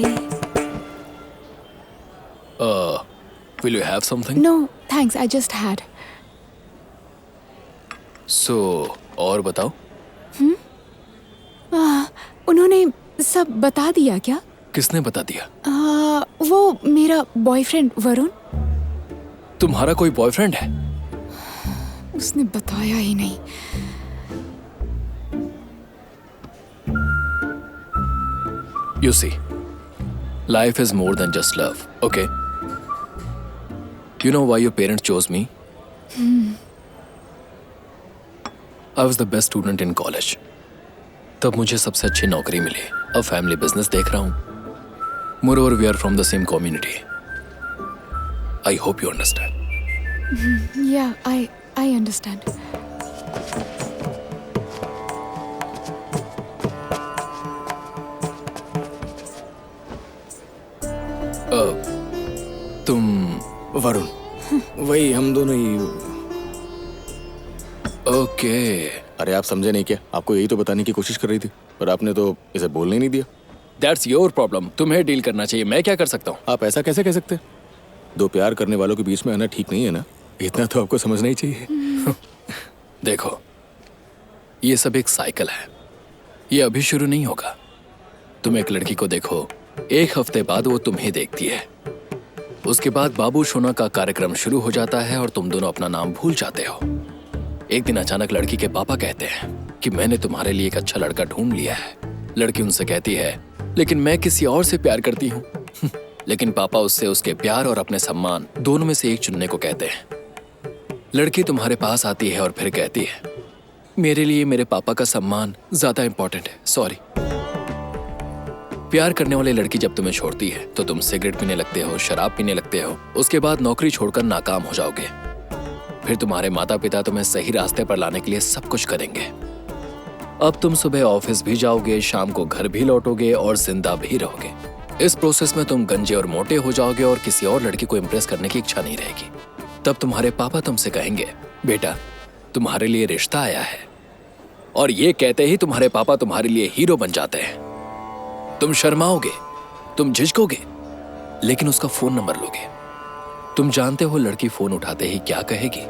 Will you have something? No, thanks. I just had. So, और बताओ। उन्होंने सब बता दिया क्या? किसने बता दिया? वो मेरा बॉयफ्रेंड वरुण। तुम्हारा कोई बॉयफ्रेंड है? उसने बताया ही नहीं। You see, life is more than just love, okay? You know why your parents chose me? I was the best student in college. तब मुझे सबसे अच्छी नौकरी मिली। अब फैमिली बिजनेस देख रहा हूँ। Moreover, we are from the same community. I hope you understand. Yeah, I understand. तुम वरुण, वही हम दोनों ही। ओके। अरे आप समझे नहीं क्या? आपको यही तो बताने की कोशिश कर रही थी, पर आपने तो इसे बोलने नहीं दिया। That's your problem. तुम्हें डील करना चाहिए, मैं क्या कर सकता हूँ? आप ऐसा कैसे कह सकते? दो प्यार करने वालों के बीच में आना ठीक नहीं है ना? इतना तो आपको समझना ही चाहिए। देखो, ये सब एक साइकिल है। ये अभी शुरू नहीं होगा। तुम एक लड़की को देखो, एक हफ्ते बाद वो तुम्हें देखती है। उसके बाद बाबू सोना का कार्यक्रम शुरू हो जाता है और तुम दोनों अपना नाम भूल जाते हो। एक दिन अचानक लड़की के पापा कहते हैं कि मैंने तुम्हारे लिए एक अच्छा लड़का ढूंढ लिया है। लड़की उनसे कहती है, लेकिन मैं किसी और से प्यार करती हूँ। लेकिन पापा उससे उसके प्यार और अपने सम्मान दोनों में से एक चुनने को कहते हैं। लड़की तुम्हारे पास आती है और फिर कहती है, मेरे लिए मेरे पापा का सम्मान ज्यादा इंपॉर्टेंट है, सॉरी। प्यार करने वाली लड़की जब तुम्हें छोड़ती है तो तुम सिगरेट पीने लगते हो, शराब पीने लगते हो। उसके बाद नौकरी छोड़कर नाकाम हो जाओगे। फिर तुम्हारे माता पिता तुम्हें सही रास्ते पर लाने के लिए सब कुछ करेंगे। अब तुम सुबह ऑफिस भी जाओगे, शाम को घर भी लौटोगे और जिंदा भी रहोगे। इस प्रोसेस में तुम गंजे और मोटे हो जाओगे और किसी और लड़की को इम्प्रेस करने की इच्छा नहीं रहेगी। तब तुम्हारे पापा तुमसे कहेंगे, बेटा तुम्हारे लिए रिश्ता आया है। और ये कहते ही तुम्हारे पापा तुम्हारे लिए हीरो बन जाते हैं। तुम शर्माओगे, तुम झिझकोगे, लेकिन उसका फोन नंबर लोगे। तुम जानते हो लड़की फोन उठाते ही क्या कहेगी,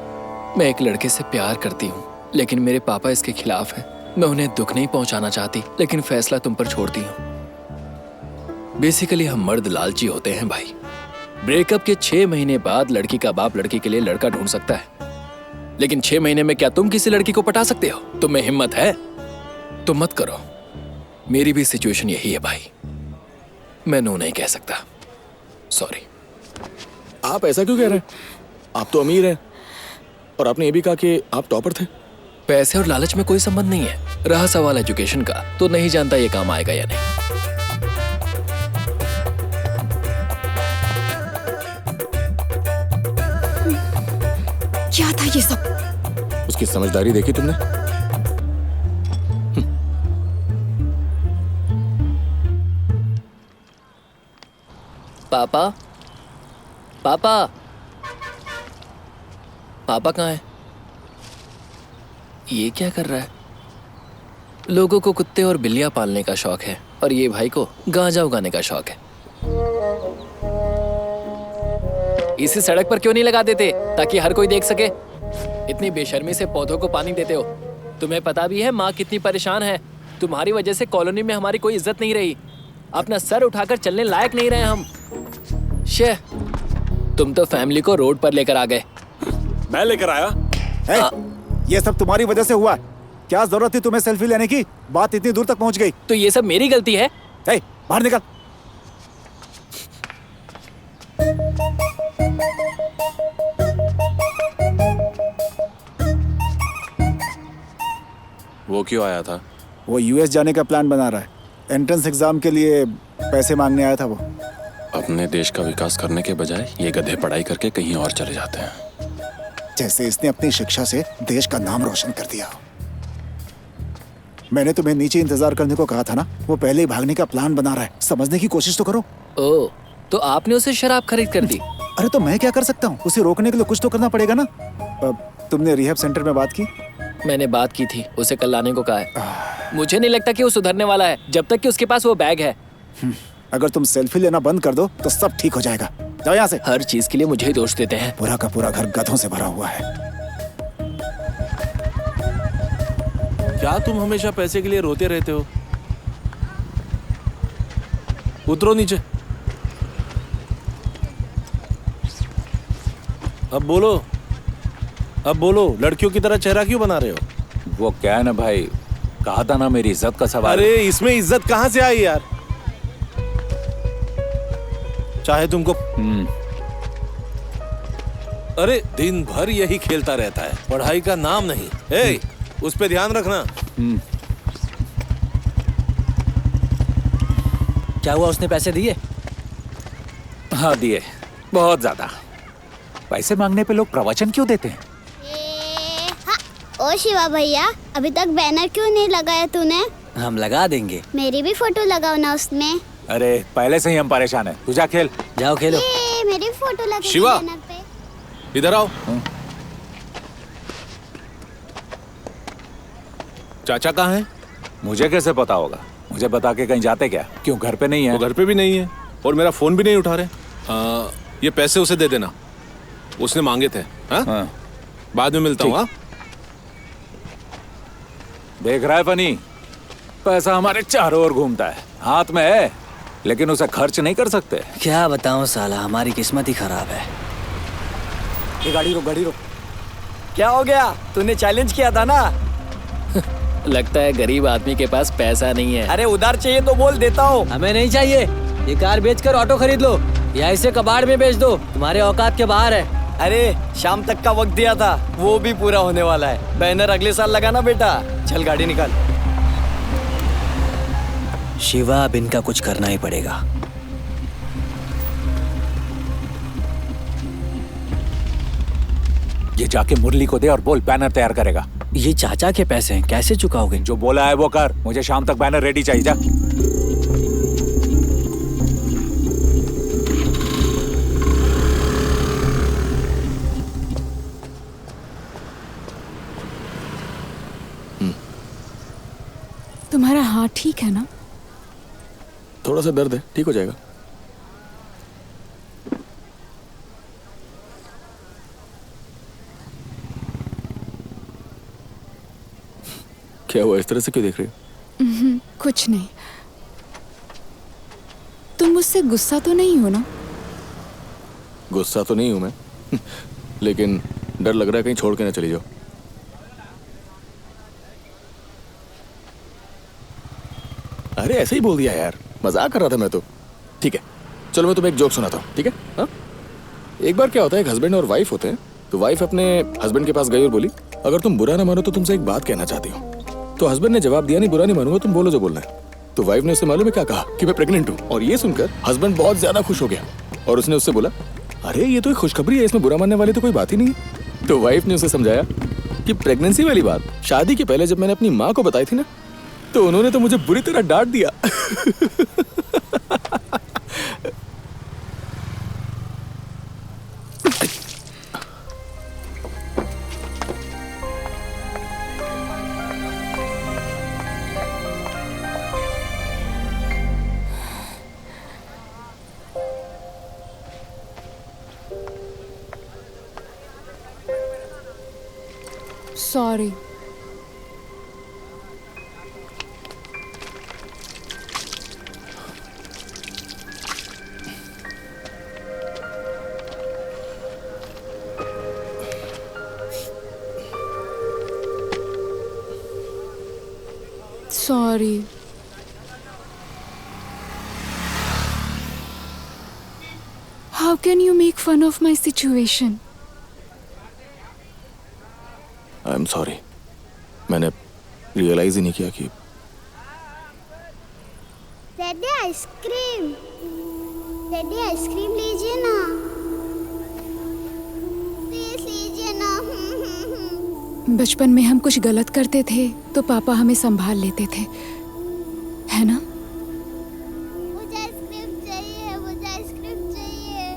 मैं एक लड़के से प्यार करती हूँ, लेकिन मेरे पापा इसके खिलाफ हैं। मैं उन्हें दुख नहीं पहुंचाना चाहती, लेकिन फैसला तुम पर छोड़ती हूँ। बेसिकली हम मर्द लालची होते हैं भाई। ब्रेकअप के 6 महीने बाद लड़की का बाप लड़की के लिए लड़का ढूंढ सकता है, लेकिन 6 महीने में क्या तुम किसी लड़की को पटा सकते हो? तुम्हें हिम्मत है तो मत करो। मेरी भी सिचुएशन यही है भाई। मैं नो नहीं कह सकता, सॉरी। आप ऐसा क्यों कह रहे हैं? आप तो अमीर हैं और आपने ये भी कहा कि आप टॉपर थे। पैसे और लालच में कोई संबंध नहीं है। रहा सवाल एजुकेशन का, तो नहीं जानता ये काम आएगा या नहीं। क्या था ये सब? उसकी समझदारी देखी तुमने? पापा, पापा, पापा कहाँ है? ये क्या कर रहा है? लोगों को कुत्ते और बिल्लियां पालने का शौक है और ये भाई को गांजा उगाने का शौक है। इसी सड़क पर क्यों नहीं लगा देते ताकि हर कोई देख सके? इतनी बेशर्मी से पौधों को पानी देते हो। तुम्हें पता भी है माँ कितनी परेशान है। तुम्हारी वजह से कॉलोनी में हमारी कोई इज्जत नहीं रही। अपना सर उठाकर चलने लायक नहीं रहे हम। शे, तुम तो फैमिली को रोड पर लेकर आ गए। मैं लेकर आया? ये सब तुम्हारी वजह से हुआ। क्या जरूरत थी तुम्हें सेल्फी लेने की? बात इतनी दूर तक पहुंच गई। तो ये सब मेरी गलती है? बाहर निकल। वो क्यों आया था? वो यूएस जाने का प्लान बना रहा है। एंट्रेंस एग्जाम के लिए पैसे मांगने आया था वो। अपने देश का विकास करने के बजाय ये गधे पढ़ाई करके कहीं और चले जाते हैं। जैसे इसने अपनी शिक्षा से देश का नाम रोशन कर दिया। मैंने तुम्हें नीचे इंतजार करने को कहा था ना। वो पहले ही भागने का प्लान बना रहा है। समझने की कोशिश तो करो। ओह, तो आपने उसे शराब खरीद कर दी? अरे तो मैं क्या कर सकता हूँ? उसे रोकने के लिए कुछ तो करना पड़ेगा ना। तुमने रिहैब सेंटर में बात की? मैंने बात की थी, उसे कल लाने को कहा है। मुझे नहीं लगता कि वो सुधरने वाला है जब तक कि उसके पास वो बैग है। अगर तुम सेल्फी लेना बंद कर दो तो सब ठीक हो जाएगा। जाओ यहाँ से। हर चीज के लिए मुझे ही दोष देते हैं। पूरा का पूरा घर गधों से भरा हुआ है। क्या तुम हमेशा पैसे के लिए रोते रहते हो? उतरो नीचे। अब बोलो, अब बोलो। लड़कियों की तरह चेहरा क्यों बना रहे हो? वो क्या है ना भाई, कहा था ना मेरी इज्जत का सवाल। अरे इसमें इज्जत कहाँ से आई यार? चाहे तुमको अरे दिन भर यही खेलता रहता है, पढ़ाई का नाम नहीं। ए, उस पे ध्यान रखना। क्या हुआ, उसने पैसे दिए? हाँ दिए, बहुत ज्यादा। पैसे मांगने पे लोग प्रवचन क्यों देते हैं? ओ शिवा भैया, अभी तक बैनर क्यों नहीं लगाया तूने? हम लगा देंगे। मेरी भी फोटो लगाओ ना उसमें। अरे पहले से ही हम परेशान हैं। तू जा खेल। जाओ खेलो। मेरी फोटो लगा शिवा, बैनर पे। इधर आओ। चाचा कहाँ हैं? मुझे कैसे पता होगा? मुझे बता के कहीं जाते क्या? क्यों घर पे नहीं है? वो घर पे भी नहीं है और मेरा फोन भी नहीं उठा रहे। ये पैसे उसे दे देना, उसने मांगे थे। हाँ? बाद में मिलता हूँ। देख रहा है फनी, पैसा हमारे चारों ओर घूमता है, हाथ में है लेकिन उसे खर्च नहीं कर सकते। क्या बताऊं साला, हमारी किस्मत ही खराब है। ये गाड़ी रोक, गाड़ी रोक। क्या हो गया? तूने चैलेंज किया था ना। लगता है गरीब आदमी के पास पैसा नहीं है। अरे उधार चाहिए तो बोल देता हूँ। हमें नहीं चाहिए। ये कार बेचकर ऑटो खरीद लो या इसे कबाड़ में बेच दो, तुम्हारे औकात के बाहर है। अरे शाम तक का वक्त दिया था, वो भी पूरा होने वाला है। बैनर अगले साल लगाना बेटा। चल गाड़ी निकाल। शिवा, अब इनका कुछ करना ही पड़ेगा। ये जाके मुरली को दे और बोल बैनर तैयार करेगा। ये चाचा के पैसे हैं, कैसे चुकाओगे? जो बोला है वो कर। मुझे शाम तक बैनर रेडी चाहिए। जा। तुम्हारा हाथ ठीक है ना? थोड़ा सा दर्द है, ठीक हो जाएगा। क्या हुआ, इस तरह से क्यों देख रही हो? कुछ नहीं। तुम मुझसे गुस्सा तो नहीं हो ना? गुस्सा तो नहीं हूं मैं लेकिन डर लग रहा है कहीं छोड़ के ना चली जाओ। अरे ऐसे ही बोल दिया यार, मजाक कर रहा था मैं तो। ठीक है, चलो मैं तुम्हें एक जोक सुनाता हूँ, ठीक है? हाँ? एक बार क्या होता है, एक हस्बैंड और वाइफ होते हैं। तो वाइफ अपने हस्बैंड के पास गई और बोली, अगर तुम बुरा ना मानो तो तुमसे एक बात कहना चाहती हूँ। तो हस्बैंड ने जवाब दिया, नहीं बुरा नहीं मानूंगा, तुम बोलो जो बोलना है। तो वाइफ ने उससे मालूम है क्या कहा, कि मैं प्रेग्नेंट हूँ। और ये सुनकर हस्बैंड बहुत ज्यादा खुश हो गया और उसने उससे बोला, अरे ये तो एक खुशखबरी है, इसमें बुरा मानने वाली तो कोई बात ही नहीं है। तो वाइफ ने उसे समझाया कि प्रेगनेंसी वाली बात शादी के पहले जब मैंने अपनी माँ को बताई थी ना, तो उन्होंने तो मुझे बुरी तरह डांट दिया। Sorry. Sorry. How can you make fun of my situation? I am sorry, मैंने रियलाइज ही नहीं किया कि डैडी आइसक्रीम, डैडी आइसक्रीम लीजिए ना, प्लीज लीजिए ना। बचपन में हम कुछ गलत करते थे तो पापा हमें संभाल लेते थे, है ना? मुझे आइसक्रीम चाहिए, मुझे आइसक्रीम चाहिए।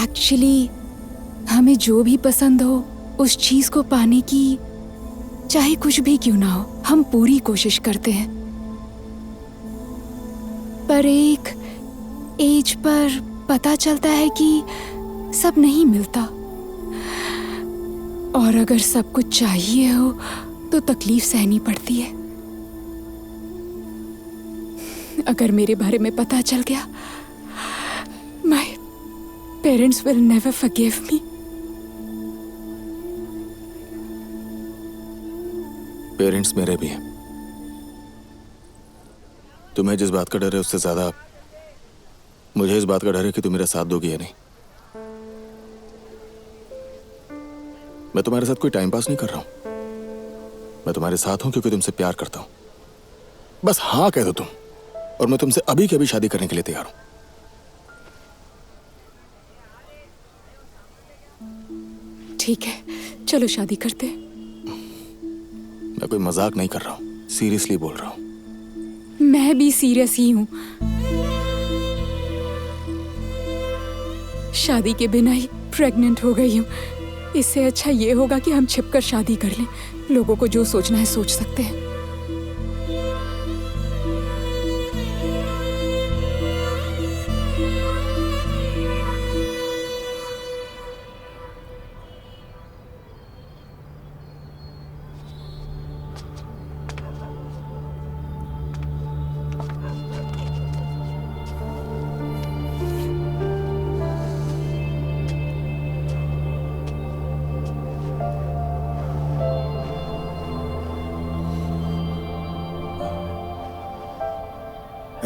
एक्चुअली हमें जो भी पसंद हो उस चीज को पाने की चाहे कुछ भी क्यों ना हो, हम पूरी कोशिश करते हैं। पर एक एज पर पता चलता है कि सब नहीं मिलता, और अगर सब कुछ चाहिए हो तो तकलीफ सहनी पड़ती है। अगर मेरे बारे में पता चल गया, my parents will never forgive me. Parents मेरे भी हैं। तुम्हें जिस बात का डर है उससे ज्यादा मुझे इस बात का डर है कि तुम मेरा साथ दोगी या नहीं। मैं तुम्हारे साथ कोई टाइम पास नहीं कर रहा हूं, मैं तुम्हारे साथ हूं क्योंकि तुमसे प्यार करता हूं। बस हाँ कह दो तुम, और मैं तुमसे अभी के अभी शादी करने के लिए तैयार हूं। ठीक है, चलो शादी करते हैं। मैं कोई मजाक नहीं कर रहा हूं, सीरियसली बोल रहा हूं। मैं भी सीरियस ही हूँ। शादी के बिना ही प्रेग्नेंट हो गई हूँ। इससे अच्छा ये होगा कि हम छिपकर शादी कर लें। लोगों को जो सोचना है सोच सकते हैं।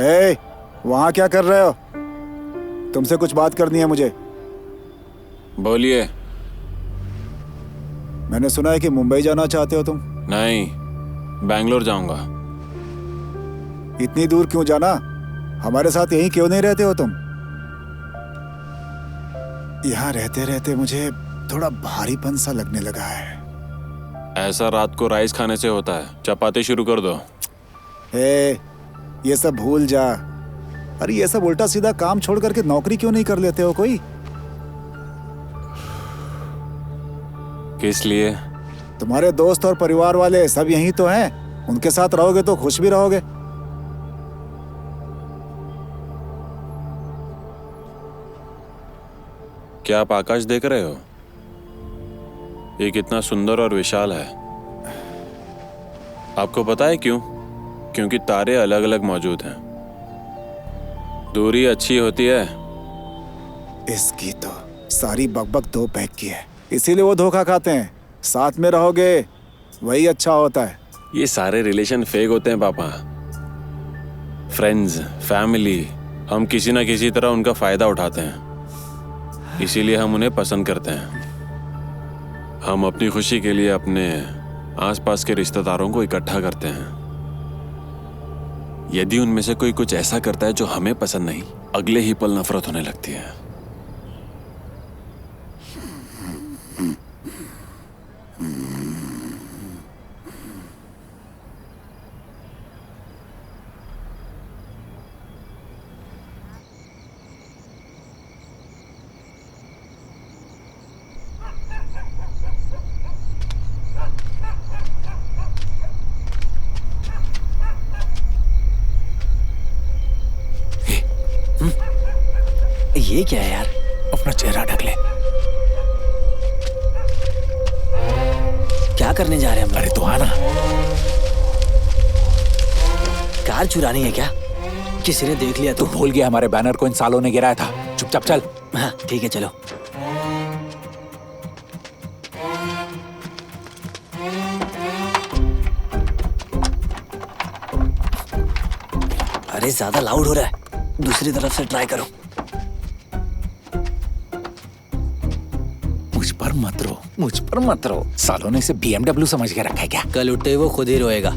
ए, वहां क्या कर रहे हो? तुमसे कुछ बात करनी है मुझे। बोलिए। मैंने सुना है कि मुंबई जाना चाहते हो तुम। नहीं, बैंगलोर जाऊंगा। इतनी दूर क्यों जाना? हमारे साथ यहीं क्यों नहीं रहते हो तुम? यहाँ रहते रहते मुझे थोड़ा भारीपन सा लगने लगा है। ऐसा रात को राइस खाने से होता है। चपाती शुरू कर दो। ये सब भूल जा। अरे ये सब उल्टा सीधा काम छोड़ करके नौकरी क्यों नहीं कर लेते हो कोई? किस लिए? तुम्हारे दोस्त और परिवार वाले सब यहीं तो हैं। उनके साथ रहोगे तो खुश भी रहोगे। क्या आप आकाश देख रहे हो? ये कितना सुंदर और विशाल है। आपको पता है क्यों? क्योंकि तारे अलग अलग मौजूद हैं। दूरी अच्छी होती है। इसकी तो सारी बकबक दो पैक की है, इसीलिए वो धोखा खाते हैं। साथ में रहोगे वही अच्छा होता है। ये सारे रिलेशन फेक होते हैं पापा। फ्रेंड्स, फैमिली, हम किसी ना किसी तरह उनका फायदा उठाते हैं, इसीलिए हम उन्हें पसंद करते हैं। हम अपनी खुशी के लिए अपने आसपास के रिश्तेदारों को इकट्ठा करते हैं। यदि उनमें से कोई कुछ ऐसा करता है जो हमें पसंद नहीं, अगले ही पल नफरत होने लगती है। ये क्या है यार? अपना चेहरा ढक ले। करने जा रहे हैं हम? अरे तो आना। कार चुरानी है क्या? किसी ने देख लिया तू भूल गया हमारे बैनर को इन सालों ने गिराया था। चुपचाप चल। हाँ ठीक है चलो। अरे ज्यादा लाउड हो रहा है, दूसरी तरफ से ट्राई करो। मुझ पर मत रो, मुझ पर मत रो। सालों ने इसे BMW समझ के रखा है क्या? कल उठते ही वो खुद ही रोएगा।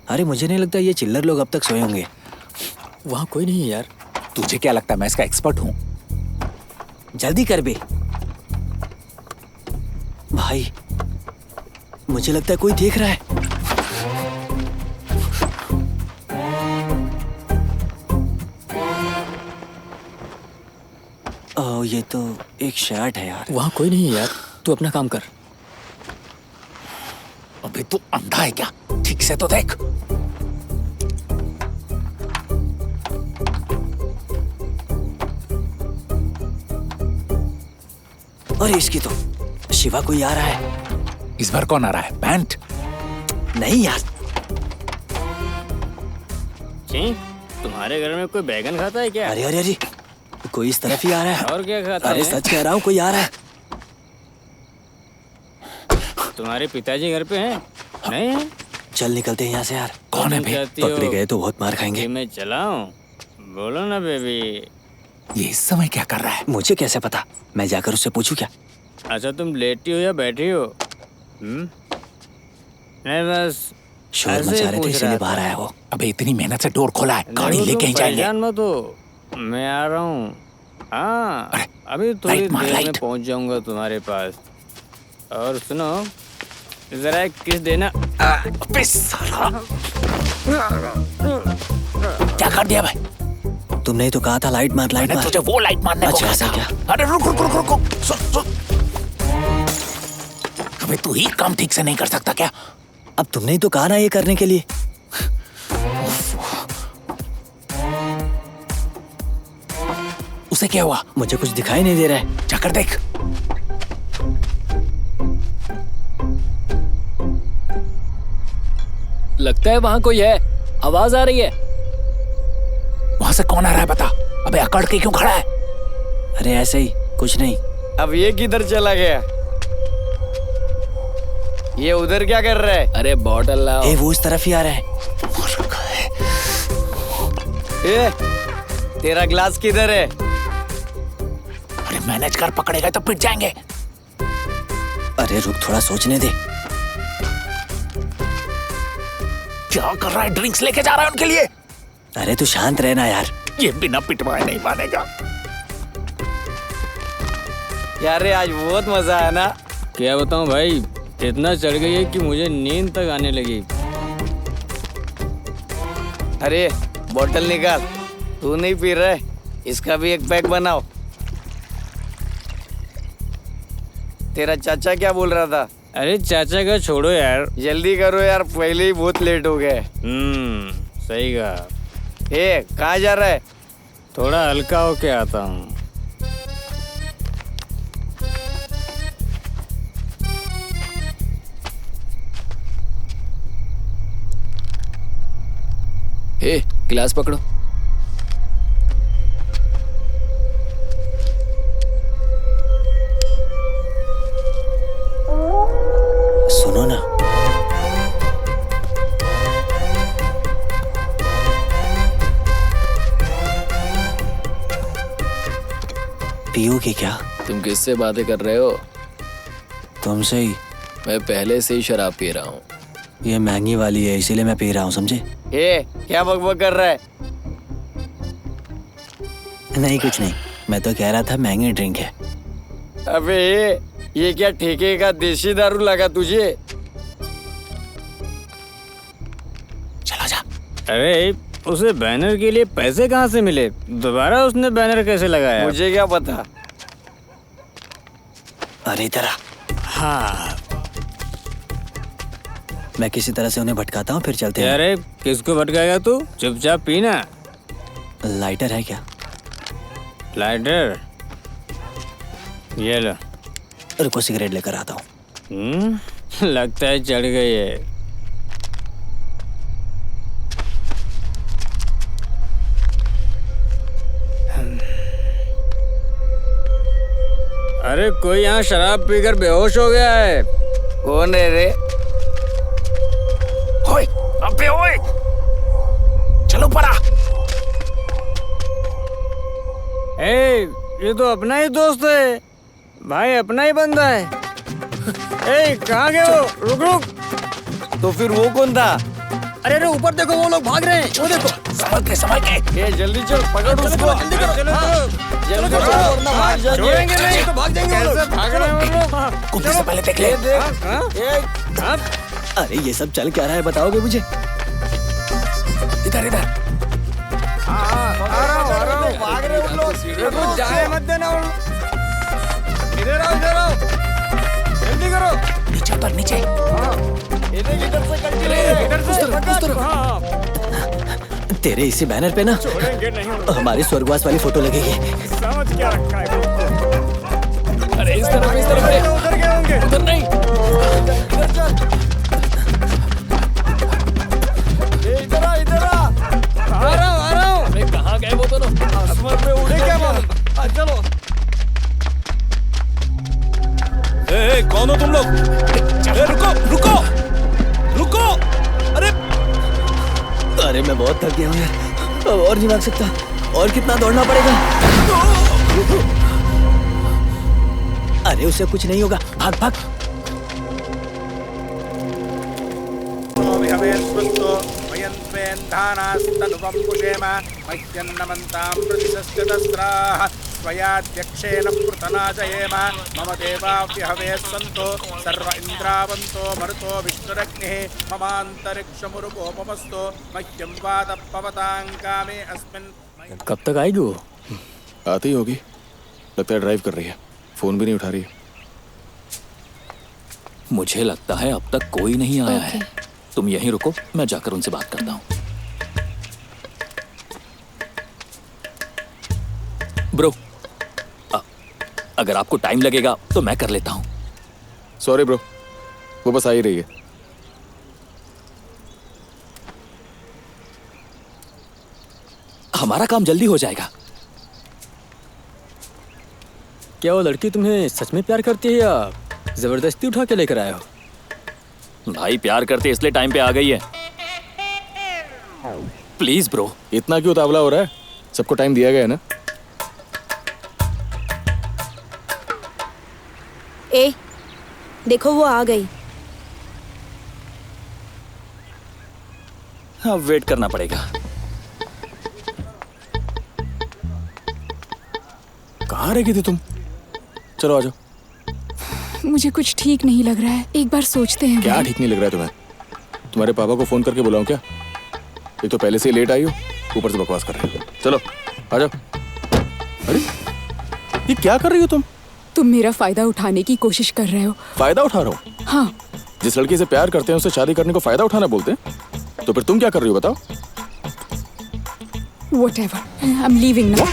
अरे मुझे नहीं लगता ये चिल्लर लोग अब तक सोए होंगे। वहाँ कोई नहीं है यार। तुझे क्या लगता है मैं इसका एक्सपर्ट हूँ? जल्दी कर बे भाई, मुझे लगता है कोई देख रहा है। ओह ये तो एक शर्ट है यार। वहाँ कोई नहीं है यार, तू अपना काम कर। अबे तू अंधा है क्या? ठीक से तो देख। अरे इसकी तो शिवा कोई आ रहा है। इस बार कौन आ रहा है? पैंट? नहीं यार। जी, तुम्हारे घर में कोई बैगन खाता है क्या? अरे अरे अरे कोई इस तरफ ही आ रहा है। और क्या खाता अरे है? सच कह रहा हूँ कोई आ रहा है। तुम्हारे पिताजी घर पे हैं? नहीं है? चल निकलते हैं यहाँ से यार। कौन है बे? पकड़े गए तो बहुत मार खाएंगे। कि मैं चलाऊं? बोलो ना बेबी। ये इस समय क्या कर रहा है? मुझे कैसे पता? मैं जाकर उससे पूछूं क्या? अच्छा तुम लेटी हो या बैठी हो? नहीं बस शोर ऐसे मचा ही रहे थे पूछ इसीलिए रहा बाहर था। आया वो। अबे इतनी मेहनत से डोर खोला है, गाड़ी नहीं, लेके ही तुम जाएंगे। परेशान मत हो, मैं आ रहा हूँ। हाँ अभी थोड़ी लाइट मार, देर में लाइट। पहुँच जाऊंगा तुम्हारे पास। और सुनो जरा एक किस देना। अबे साला क्या कर दिया भाई? तुमने ही तो कहा था लाइट मार लाइट मार। तुझे वो लाइट मारने को अच्छा कहा ऐसा था। क्या? अरे रुक रुक रुक रुक रुक। सुन। अबे तू ही काम ठीक से नहीं कर सकता क्या? अब तुमने ही तो कहा ना ये करने के लिए। उसे क्या हुआ? मुझे कुछ दिखाई नहीं दे रहा है। जाकर देख। लगता है वहाँ कोई है, आवाज आ रही है। वहां से कौन आ रहा है बता? अबे अकड़ के क्यों खड़ा है? अरे ऐसे ही कुछ नहीं। अब ये किधर चला गया? ये उधर क्या कर रहा है? अरे बॉटल लाओ। ए वो इस तरफ ही आ रहा है। ए, तेरा ग्लास किधर है? अरे मैनेज कर, पकड़ेगा तो पिट जाएंगे। अरे रुक थोड़ा सोचने दे। क्या कर रहा है? ड्रिंक्स लेके जा रहा है उनके लिए। अरे तू शांत रहना यार। ये बिना पिटवाए नहीं मानेगा। यार आज बहुत मजा आया ना। क्या बताऊं भाई, इतना चढ़ गई है कि मुझे नींद तक आने लगी। अरे बोतल निकाल। तू नहीं पी रहा है, इसका भी एक पैक बनाओ। तेरा चाचा क्या बोल रहा था? अरे चाचा का छोड़ो यार, जल्दी करो यार, पहले ही बहुत लेट हो गए। सही कहा। ए कहाँ जा रहा है? थोड़ा हल्का होके आता हूँ। ए गिलास पकड़ो। सुनो ना, पियोगे क्या? तुम किससे बातें कर रहे हो? तुमसे ही। मैं पहले से ही शराब पी रहा हूँ। ये महंगी वाली है इसीलिए मैं पी रहा हूँ, समझे? ए क्या बकबक कर रहा है? नहीं कुछ नहीं, मैं तो कह रहा था महंगी ड्रिंक है। अबे ये क्या ठेके का देसी दारू लगा तुझे? चला जा। अरे उसे बैनर के लिए पैसे कहाँ से मिले? दोबारा उसने बैनर कैसे लगाया? मुझे क्या पता। अरे इधर आ। हाँ मैं किसी तरह से उन्हें भटकाता हूँ, फिर चलते हैं। अरे किसको भटकाएगा तू? चुपचाप पीना। लाइटर है क्या? लाइटर ये लो। रुको सिगरेट लेकर आता हूँ। लगता है चढ़ गई है। अरे कोई यहाँ शराब पीकर बेहोश हो गया है। कौन है रे? ओए, अबे ओए, चलो पड़ा। ये तो अपना ही दोस्त है भाई, अपना ही बंदा है। कहाँ गए वो? रुक रुक। तो फिर वो कौन था? अरे ऊपर देखो, वो लोग भाग रहे हैं। वो देखो। संभल के। ये जल्दी चल, पकड़ उसको। जल्दी करो। जल्दी करो वरना भाग जाएंगे। छोड़ेंगे नहीं तो भाग जाएंगे। कैसे भाग रहे हैं वो लोग? कुत्ते से पहले देख ले। अरे ये सब चल क्या रहा है बताओगे मुझे? इधर इधर। आ रहा हूँ। भाग रहे हैं वो लोग। जाने मत देना उन। इधर आओ। जल्दी करो। नीचे उतर, नीचे। इधर से कंटिन्यू। तेरे इसी बैनर पे ना हमारी स्वर्गवास वाली फोटो लगेगी। समझ क्या रखा है? अरे इस तरफ उधर गए होंगे। उधर नहीं। इधर आ रहा हूँ। अरे कहाँ गए वो दोनों? आसमान में उड़े क्या मालूम। चलो। कौन हो तुम लोग? रुको। अरे मैं बहुत थक गया हूँ यार, और नहीं भाग सकता। और कितना दौड़ना पड़ेगा? अरे उसे कुछ नहीं होगा, भाग। स्वयाध्यक्षेण पृतनाजयेम मम देवाव्यहवे सन्तो सर्व इन्द्रावन्तो मरुतो विष्णुरग्निः ममान्तरिक्षमुरुगोपमस्तु मह्यं वादपवतां कामे अस्मिन्। कब तक आएगी वो? आती होगी, लगता है ड्राइव कर रही है, फोन भी नहीं उठा रही है। मुझे लगता है अब तक कोई नहीं आया है। तुम यहीं रुको, मैं जाकर उनसे बात करता हूँ। ब्रो, अगर आपको टाइम लगेगा तो मैं कर लेता हूँ। सॉरी ब्रो, वो बस आ ही रही है। हमारा काम जल्दी हो जाएगा। क्या वो लड़की तुम्हें सच में प्यार करती है या जबरदस्ती उठा के लेकर आए हो? भाई प्यार करते इसलिए टाइम पे आ गई है। Please bro. इतना क्यों उतावला हो रहा है? सबको टाइम दिया गया है ना। देखो वो आ गई। अब वेट करना पड़ेगा। कहाँ रह गई थी तुम? चलो आ जाओ। मुझे कुछ ठीक नहीं लग रहा है, एक बार सोचते हैं। क्या ठीक नहीं लग रहा है तुम्हें? तुम्हारे पापा को फोन करके बुलाऊं क्या? एक तो पहले से लेट आई हो, ऊपर से बकवास कर रहे हो। चलो आ जाओ। अरे ये क्या कर रही हो तुम? तुम मेरा फायदा उठाने की कोशिश कर रहे हो। फायदा उठा रहा हूँ? हाँ। जिस लड़की से प्यार करते हैं उससे शादी करने को फायदा उठाना बोलते हैं, तो फिर तुम क्या कर रही हो बताओ? Whatever, I'm leaving now.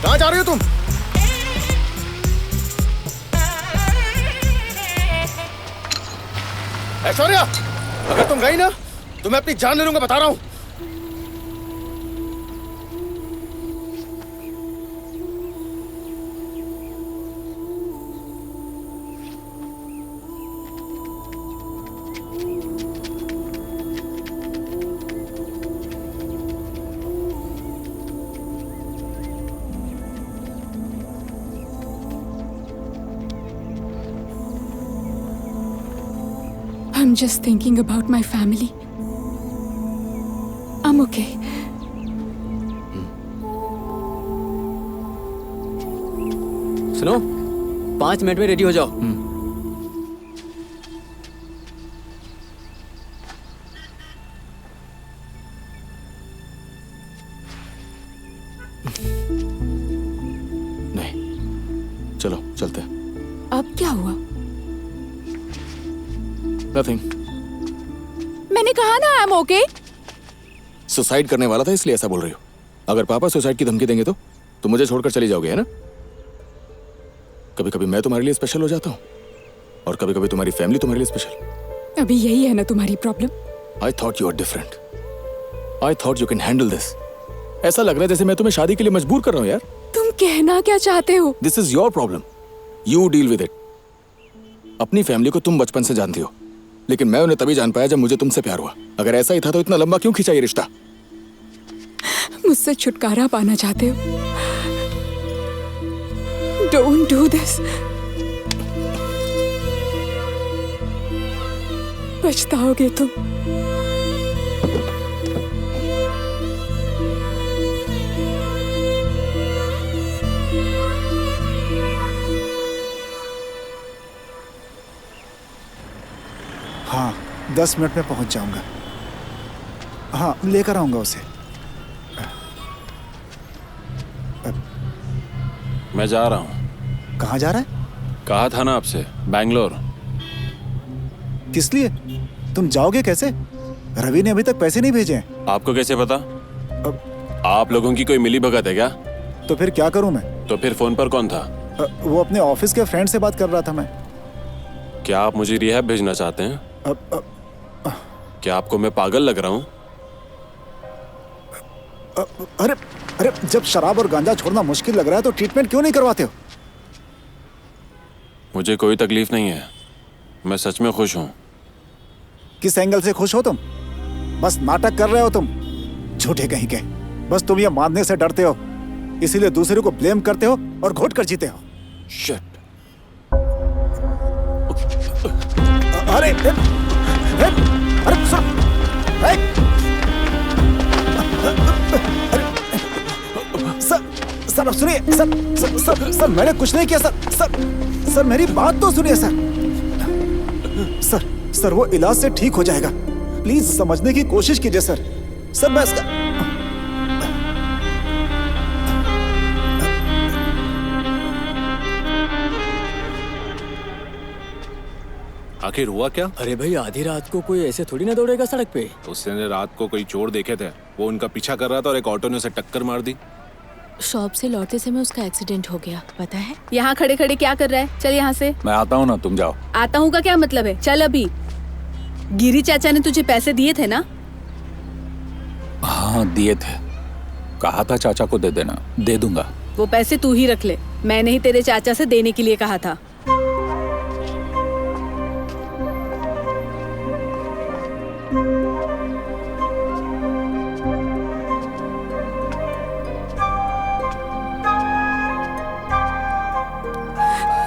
कहाँ जा रही हो तुम? ऐश्वर्या, अगर तुम गई ना तो मैं अपनी जान ले लूंगा, बता रहा हूँ। I'm just thinking about my family. I'm okay. सुनो, 5 मिनट में रेडी हो जाओ। नहीं, चलो चलते हैं। अब क्या हुआ? Nothing. मैंने कहा ना I'm okay. सुसाइड करने वाला था इसलिए ऐसा बोल रही हो। अगर पापा सुसाइड की धमकी देंगे तो मुझे छोड़कर चली जाओगे, है ना? कभी कभी मैं तुम्हारे लिए स्पेशल हो जाता हूँ और कभी कभी तुम्हारी फैमिली तुम्हारे लिए स्पेशल। अभी यही है ना तुम्हारी problem? I thought you are different. I thought you can handle this. ऐसा लग रहा है जैसे मैं तुम्हें शादी के लिए मजबूर कर रहा हूँ यार। तुम कहना क्या चाहते हो? This is your problem, you deal with it. अपनी फैमिली को तुम बचपन से जानती हो, लेकिन मैं उन्हें तभी जान पाया जब मुझे तुमसे प्यार हुआ। अगर ऐसा ही था तो इतना लंबा क्यों खींचा ये रिश्ता? मुझसे छुटकारा पाना चाहते हो? Don't do this. पछताओगे तुम। हाँ, 10 मिनट में पहुंच जाऊंगा। हाँ, लेकर आऊंगा उसे। मैं जा रहा हूँ। कहाँ जा रहा है? कहा था ना आपसे, बैंगलोर। किस लिए? तुम जाओगे कैसे? रवि ने अभी तक पैसे नहीं भेजे हैं। आपको कैसे पता? आप लोगों की कोई मिली भगत है क्या? तो फिर क्या करूं मैं? तो फिर फोन पर कौन था? वो अपने ऑफिस के फ्रेंड से बात कर रहा था मैं। क्या आप मुझे रिहैब भेजना चाहते हैं? क्या आपको मैं पागल लग रहा हूँ? अरे अरे, जब शराब और गांजा छोड़ना मुश्किल लग रहा है तो ट्रीटमेंट क्यों नहीं करवाते हो? मुझे कोई तकलीफ नहीं है, मैं सच में खुश हूँ। किस एंगल से खुश हो तुम? बस नाटक कर रहे हो तुम, झूठे कहीं के। बस तुम ये मानने से डरते हो, इसीलिए दूसरे को ब्लेम करते हो और घोट कर जीते हो। शिट। अरे अरे सर सुनिए सर, मैंने कुछ नहीं किया सर, मेरी बात तो सुनिए सर, वो इलाज से ठीक हो जाएगा। प्लीज समझने की कोशिश कीजिए सर, मैं इसका आखिर हुआ क्या? अरे भाई, आधी रात को कोई ऐसे थोड़ी ना दौड़ेगा सड़क पे। उसने रात को कोई चोर देखे थे, वो उनका पीछा कर रहा था और एक ऑटो ने उसे टक्कर मार दी। शॉप से लौटते समय उसका एक्सीडेंट हो गया, पता है? यहाँ खड़े खड़े क्या कर रहा है? चल यहाँ से। मैं आता हूँ ना, तुम जाओ। आता हूँ का क्या मतलब है? चल अभी। गिरी चाचा ने तुझे पैसे दिए थे ना? हाँ दिए थे, कहा था चाचा को दे देना, दे दूंगा। वो पैसे तू ही रख ले, मैंने ही तेरे चाचा से देने के लिए कहा था।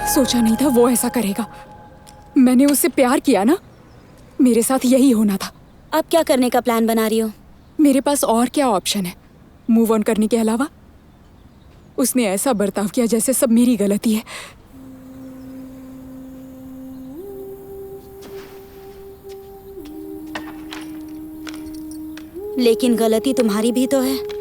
सोचा नहीं था वो ऐसा करेगा। मैंने उससे प्यार किया ना, मेरे साथ यही होना था। अब क्या करने का प्लान बना रही हो? मेरे पास और क्या ऑप्शन है मूव ऑन करने के अलावा? उसने ऐसा बर्ताव किया जैसे सब मेरी गलती है। लेकिन गलती तुम्हारी भी तो है।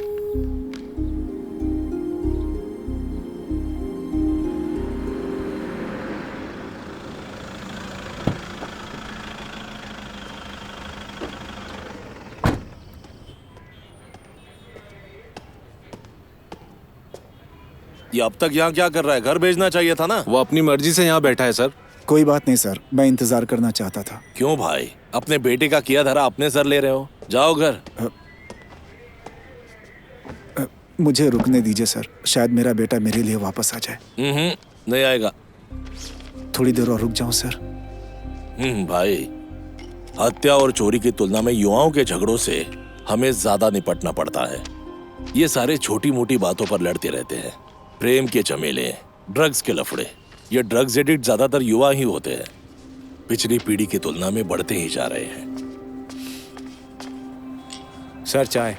ये अब तक यहाँ क्या कर रहा है? घर भेजना चाहिए था ना। वो अपनी मर्जी से यहाँ बैठा है सर। कोई बात नहीं सर, मैं इंतजार करना चाहता था। क्यों भाई, अपने बेटे का किया धरा अपने सर ले रहे हो? जाओ घर। मुझे रुकने दीजिए सर, शायद मेरा बेटा मेरे लिए वापस आ जाए। नहीं आएगा। थोड़ी देर और रुक जाऊं सर? भाई, हत्या और चोरी की तुलना में युवाओं के झगड़ों से हमें ज्यादा निपटना पड़ता है। ये सारे छोटी मोटी बातों पर लड़ते रहते हैं। प्रेम के झमेले, ड्रग्स के लफड़े। ये ड्रग्स एडिक्ट ज्यादातर युवा ही होते हैं, पिछली पीढ़ी की तुलना में बढ़ते ही जा रहे हैं। सर चाय।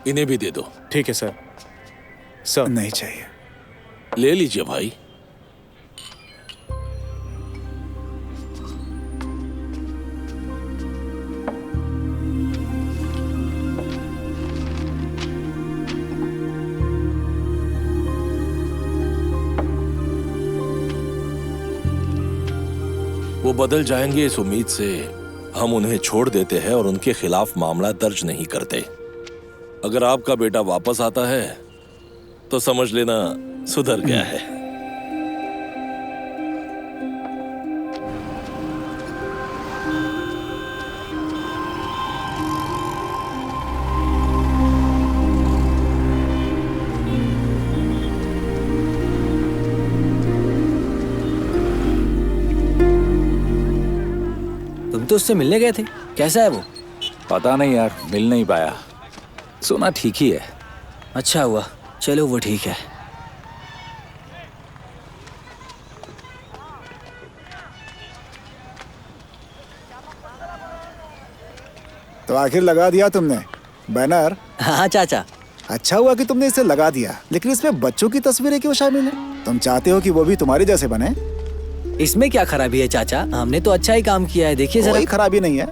इन्हें भी दे दो। ठीक है सर। नहीं चाहिए। ले लीजिए भाई। वो बदल जाएंगे इस उम्मीद से हम उन्हें छोड़ देते हैं और उनके खिलाफ मामला दर्ज नहीं करते। अगर आपका बेटा वापस आता है तो समझ लेना सुधर गया है। तुम तो उससे मिलने गए थे, कैसा है वो? पता नहीं यार, मिल नहीं पाया। सुना ठीक ही है। अच्छा हुआ, चलो वो ठीक है। तो आखिर लगा दिया तुमने बैनर? हाँ चाचा। अच्छा हुआ कि तुमने इसे लगा दिया, लेकिन इसमें बच्चों की तस्वीरें क्यों शामिल है? तुम चाहते हो कि वो भी तुम्हारे जैसे बने? इसमें क्या खराबी है चाचा? हमने तो अच्छा ही काम किया है, देखिए जरा। कोई खराबी नहीं है।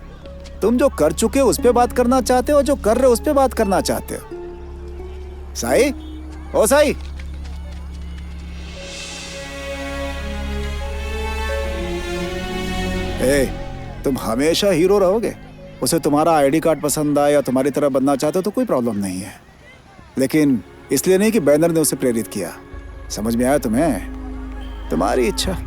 तुम जो कर चुके हो उस पे बात करना चाहते हो, जो कर रहे हो उस पे बात करना चाहते हो। साई, ओ साई, तुम हमेशा हीरो रहोगे। उसे तुम्हारा आईडी कार्ड पसंद आया या तुम्हारी तरह बनना चाहते हो तो कोई प्रॉब्लम नहीं है, लेकिन इसलिए नहीं कि बैनर ने उसे प्रेरित किया। समझ में आया तुम्हें? तुम्हारी इच्छा।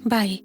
बाय।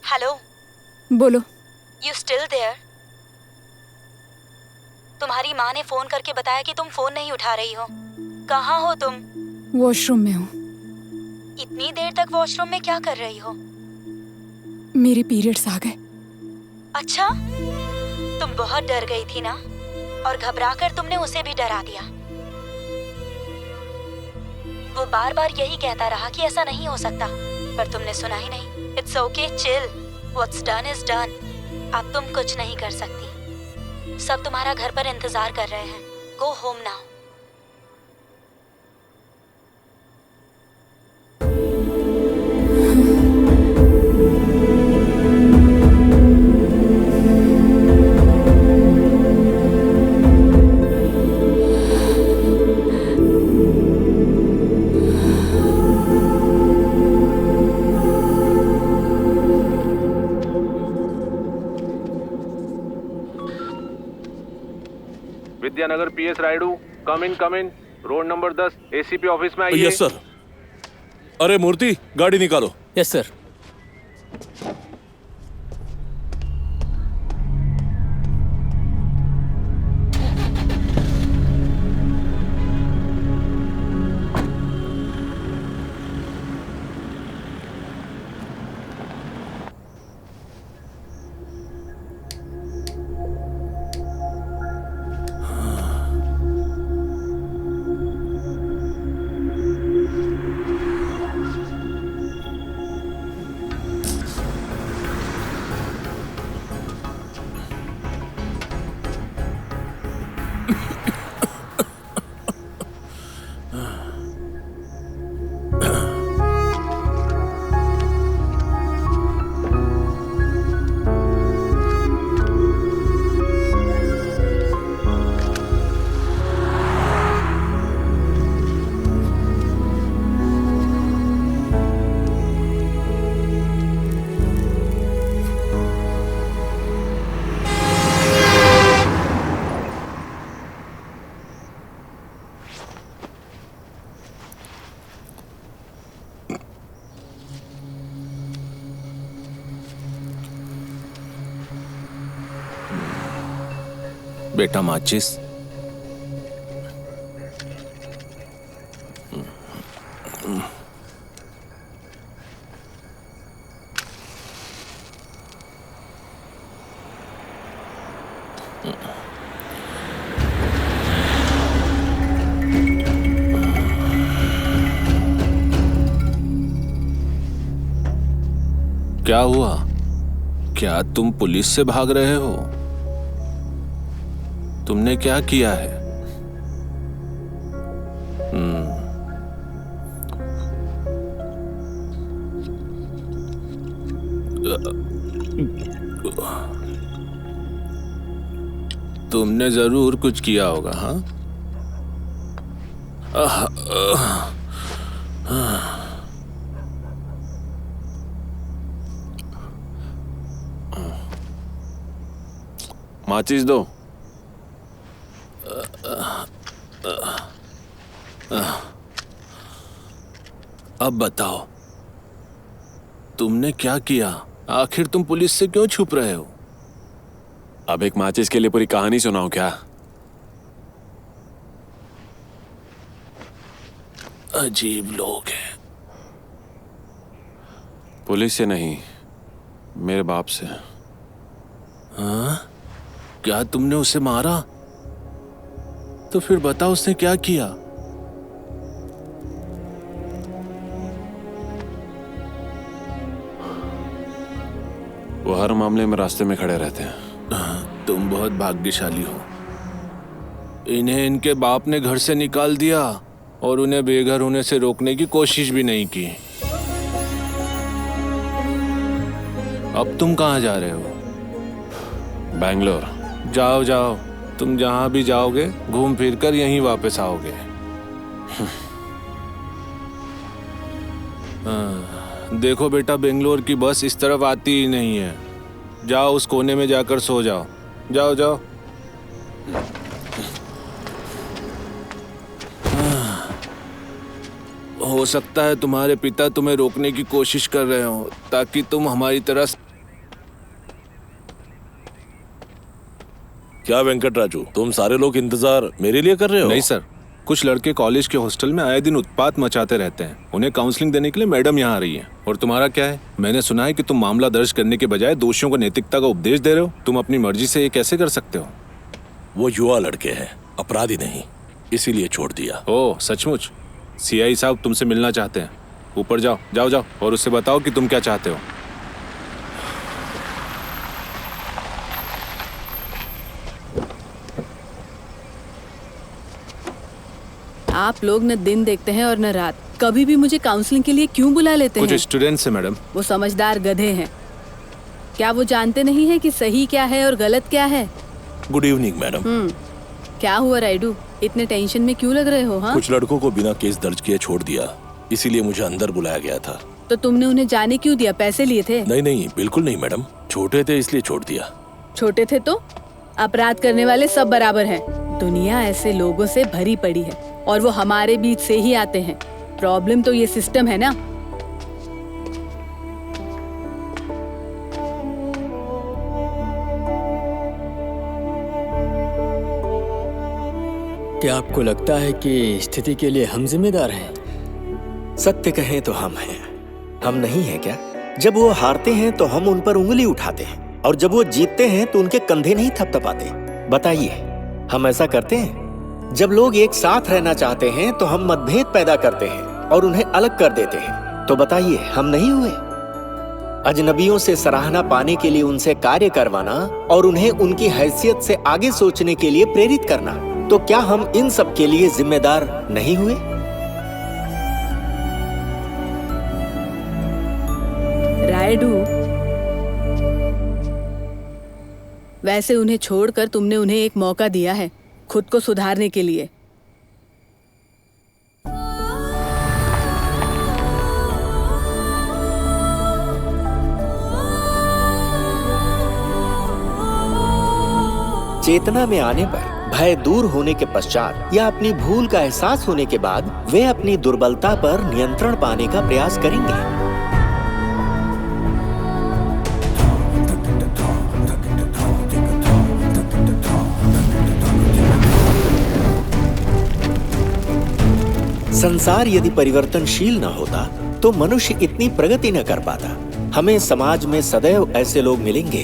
हेलो, बोलो। You still there? तुम्हारी माँ ने फोन करके बताया कि तुम फोन नहीं उठा रही हो। कहाँ हो तुम? वॉशरूम में हूँ। इतनी देर तक वॉशरूम में क्या कर रही हो? मेरे पीरियड्स आ गए। अच्छा, तुम बहुत डर गई थी ना, और घबराकर तुमने उसे भी डरा दिया। वो बार बार यही कहता रहा कि ऐसा नहीं हो सकता, पर तुमने सुना ही नहीं। It's okay, chill, what's done is done. अब तुम कुछ नहीं कर सकती। सब तुम्हारा घर पर इंतजार कर रहे हैं। Go home now. Vidyanagar PS Rayudu, come in, road number 10, ACP office में आइए। Yes sir. अरे मूर्ति, गाड़ी निकालो। Yes sir. बेटा माचिस। क्या हुआ? क्या तुम पुलिस से भाग रहे हो? तुमने क्या किया है? तुमने जरूर कुछ किया होगा, हाँ? माचिस दो। अब बताओ, तुमने क्या किया? आखिर तुम पुलिस से क्यों छुप रहे हो? अब एक माचिस के लिए पूरी कहानी सुनाओ क्या? अजीब लोग हैं। पुलिस से नहीं, मेरे बाप से। हाँ? क्या तुमने उसे मारा? तो फिर बताओ उसने क्या किया? वो हर मामले में रास्ते में खड़े रहते हैं। तुम बहुत भाग्यशाली हो। इन्हें इनके बाप ने घर से निकाल दिया और उन्हें बेघर होने से रोकने की कोशिश भी नहीं की। अब तुम कहाँ जा रहे हो? बैंगलोर। जाओ जाओ, तुम जहां भी जाओगे घूम फिर कर यहीं वापस आओगे। देखो बेटा, बेंगलोर की बस इस तरफ आती ही नहीं है। जाओ उस कोने में जाकर सो जाओ। जाओ जाओ। हो सकता है तुम्हारे पिता तुम्हें रोकने की कोशिश कर रहे हो ताकि तुम हमारी तरह। क्या वेंकट राजू, तुम सारे लोग इंतजार मेरे लिए कर रहे हो? नहीं सर, कुछ लड़के कॉलेज के हॉस्टल में आए दिन उत्पात मचाते रहते हैं। उन्हें काउंसलिंग देने के लिए मैडम यहाँ आ रही है। और तुम्हारा क्या है? मैंने सुना है कि तुम मामला दर्ज करने के बजाय दोषियों को नैतिकता का उपदेश दे रहे हो। तुम अपनी मर्जी से ये कैसे कर सकते हो? वो युवा लड़के हैं, अपराधी नहीं, इसीलिए छोड़ दिया। ओह सचमुच? सीआई साहब तुमसे मिलना चाहते हैं। ऊपर जाओ जाओ जाओ और उससे बताओ कि तुम क्या चाहते हो। आप लोग न दिन देखते हैं और न रात। कभी भी मुझे काउंसलिंग के लिए क्यों बुला लेते हैं? कुछ स्टूडेंट्स हैं मैडम। वो समझदार गधे हैं। क्या वो जानते नहीं है कि सही क्या है और गलत क्या है? Good evening madam. क्या हुआ राइडू, इतने टेंशन में क्यों लग रहे हो? हाँ, कुछ लड़कों को बिना केस दर्ज किए छोड़ दिया, इसीलिए मुझे अंदर बुलाया गया था। तो तुमने उन्हें जाने क्यों दिया? पैसे लिए थे? नहीं नहीं, बिल्कुल नहीं मैडम, छोटे थे इसलिए छोड़ दिया। छोटे थे तो? अपराध करने वाले सब बराबर हैं। दुनिया ऐसे लोगों से भरी पड़ी है और वो हमारे बीच से ही आते हैं। प्रॉब्लम तो ये सिस्टम है ना। क्या आपको लगता है कि स्थिति के लिए हम जिम्मेदार हैं? सत्य कहें तो हम हैं। हम नहीं हैं क्या? जब वो हारते हैं तो हम उन पर उंगली उठाते हैं और जब वो जीतते हैं तो उनके कंधे नहीं थपथपाते। बताइए, हम ऐसा करते हैं? जब लोग एक साथ रहना चाहते हैं तो हम मतभेद पैदा करते हैं और उन्हें अलग कर देते हैं। तो बताइए, हम नहीं हुए? अजनबियों से सराहना पाने के लिए उनसे कार्य करवाना और उन्हें उनकी हैसियत से आगे सोचने के लिए प्रेरित करना, तो क्या हम इन सब के लिए जिम्मेदार नहीं हुए? रायडू, वैसे उन्हें छोड़कर तुमने उन्हें एक मौका दिया है खुद को सुधारने के लिए। चेतना में आने पर, भय दूर होने के पश्चात या अपनी भूल का एहसास होने के बाद वे अपनी दुर्बलता पर नियंत्रण पाने का प्रयास करेंगे। संसार यदि परिवर्तनशील न होता तो मनुष्य इतनी प्रगति न कर पाता। हमें समाज में सदैव ऐसे लोग मिलेंगे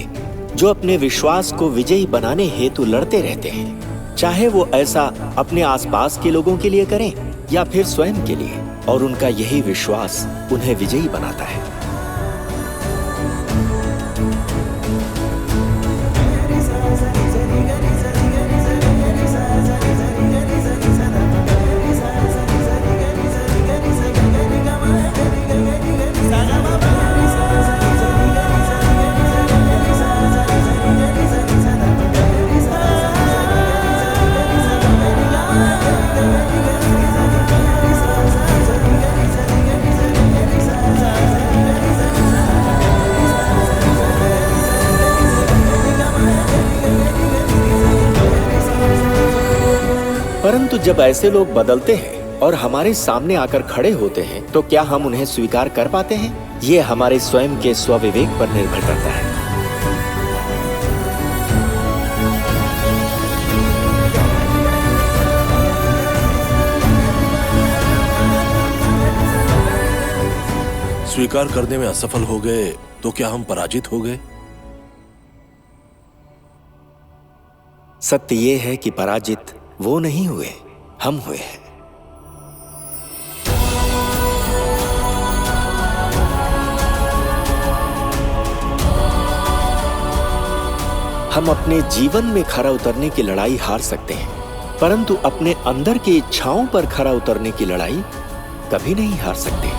जो अपने विश्वास को विजयी बनाने हेतु लड़ते रहते हैं, चाहे वो ऐसा अपने आसपास के लोगों के लिए करें या फिर स्वयं के लिए, और उनका यही विश्वास उन्हें विजयी बनाता है। परंतु जब ऐसे लोग बदलते हैं और हमारे सामने आकर खड़े होते हैं तो क्या हम उन्हें स्वीकार कर पाते हैं? ये हमारे स्वयं के स्वविवेक पर निर्भर करता है। स्वीकार करने में असफल हो गए तो क्या हम पराजित हो गए? सत्य ये है कि पराजित वो नहीं हुए, हम हुए हैं। हम अपने जीवन में खरा उतरने की लड़ाई हार सकते हैं, परंतु अपने अंदर की इच्छाओं पर खरा उतरने की लड़ाई कभी नहीं हार सकते।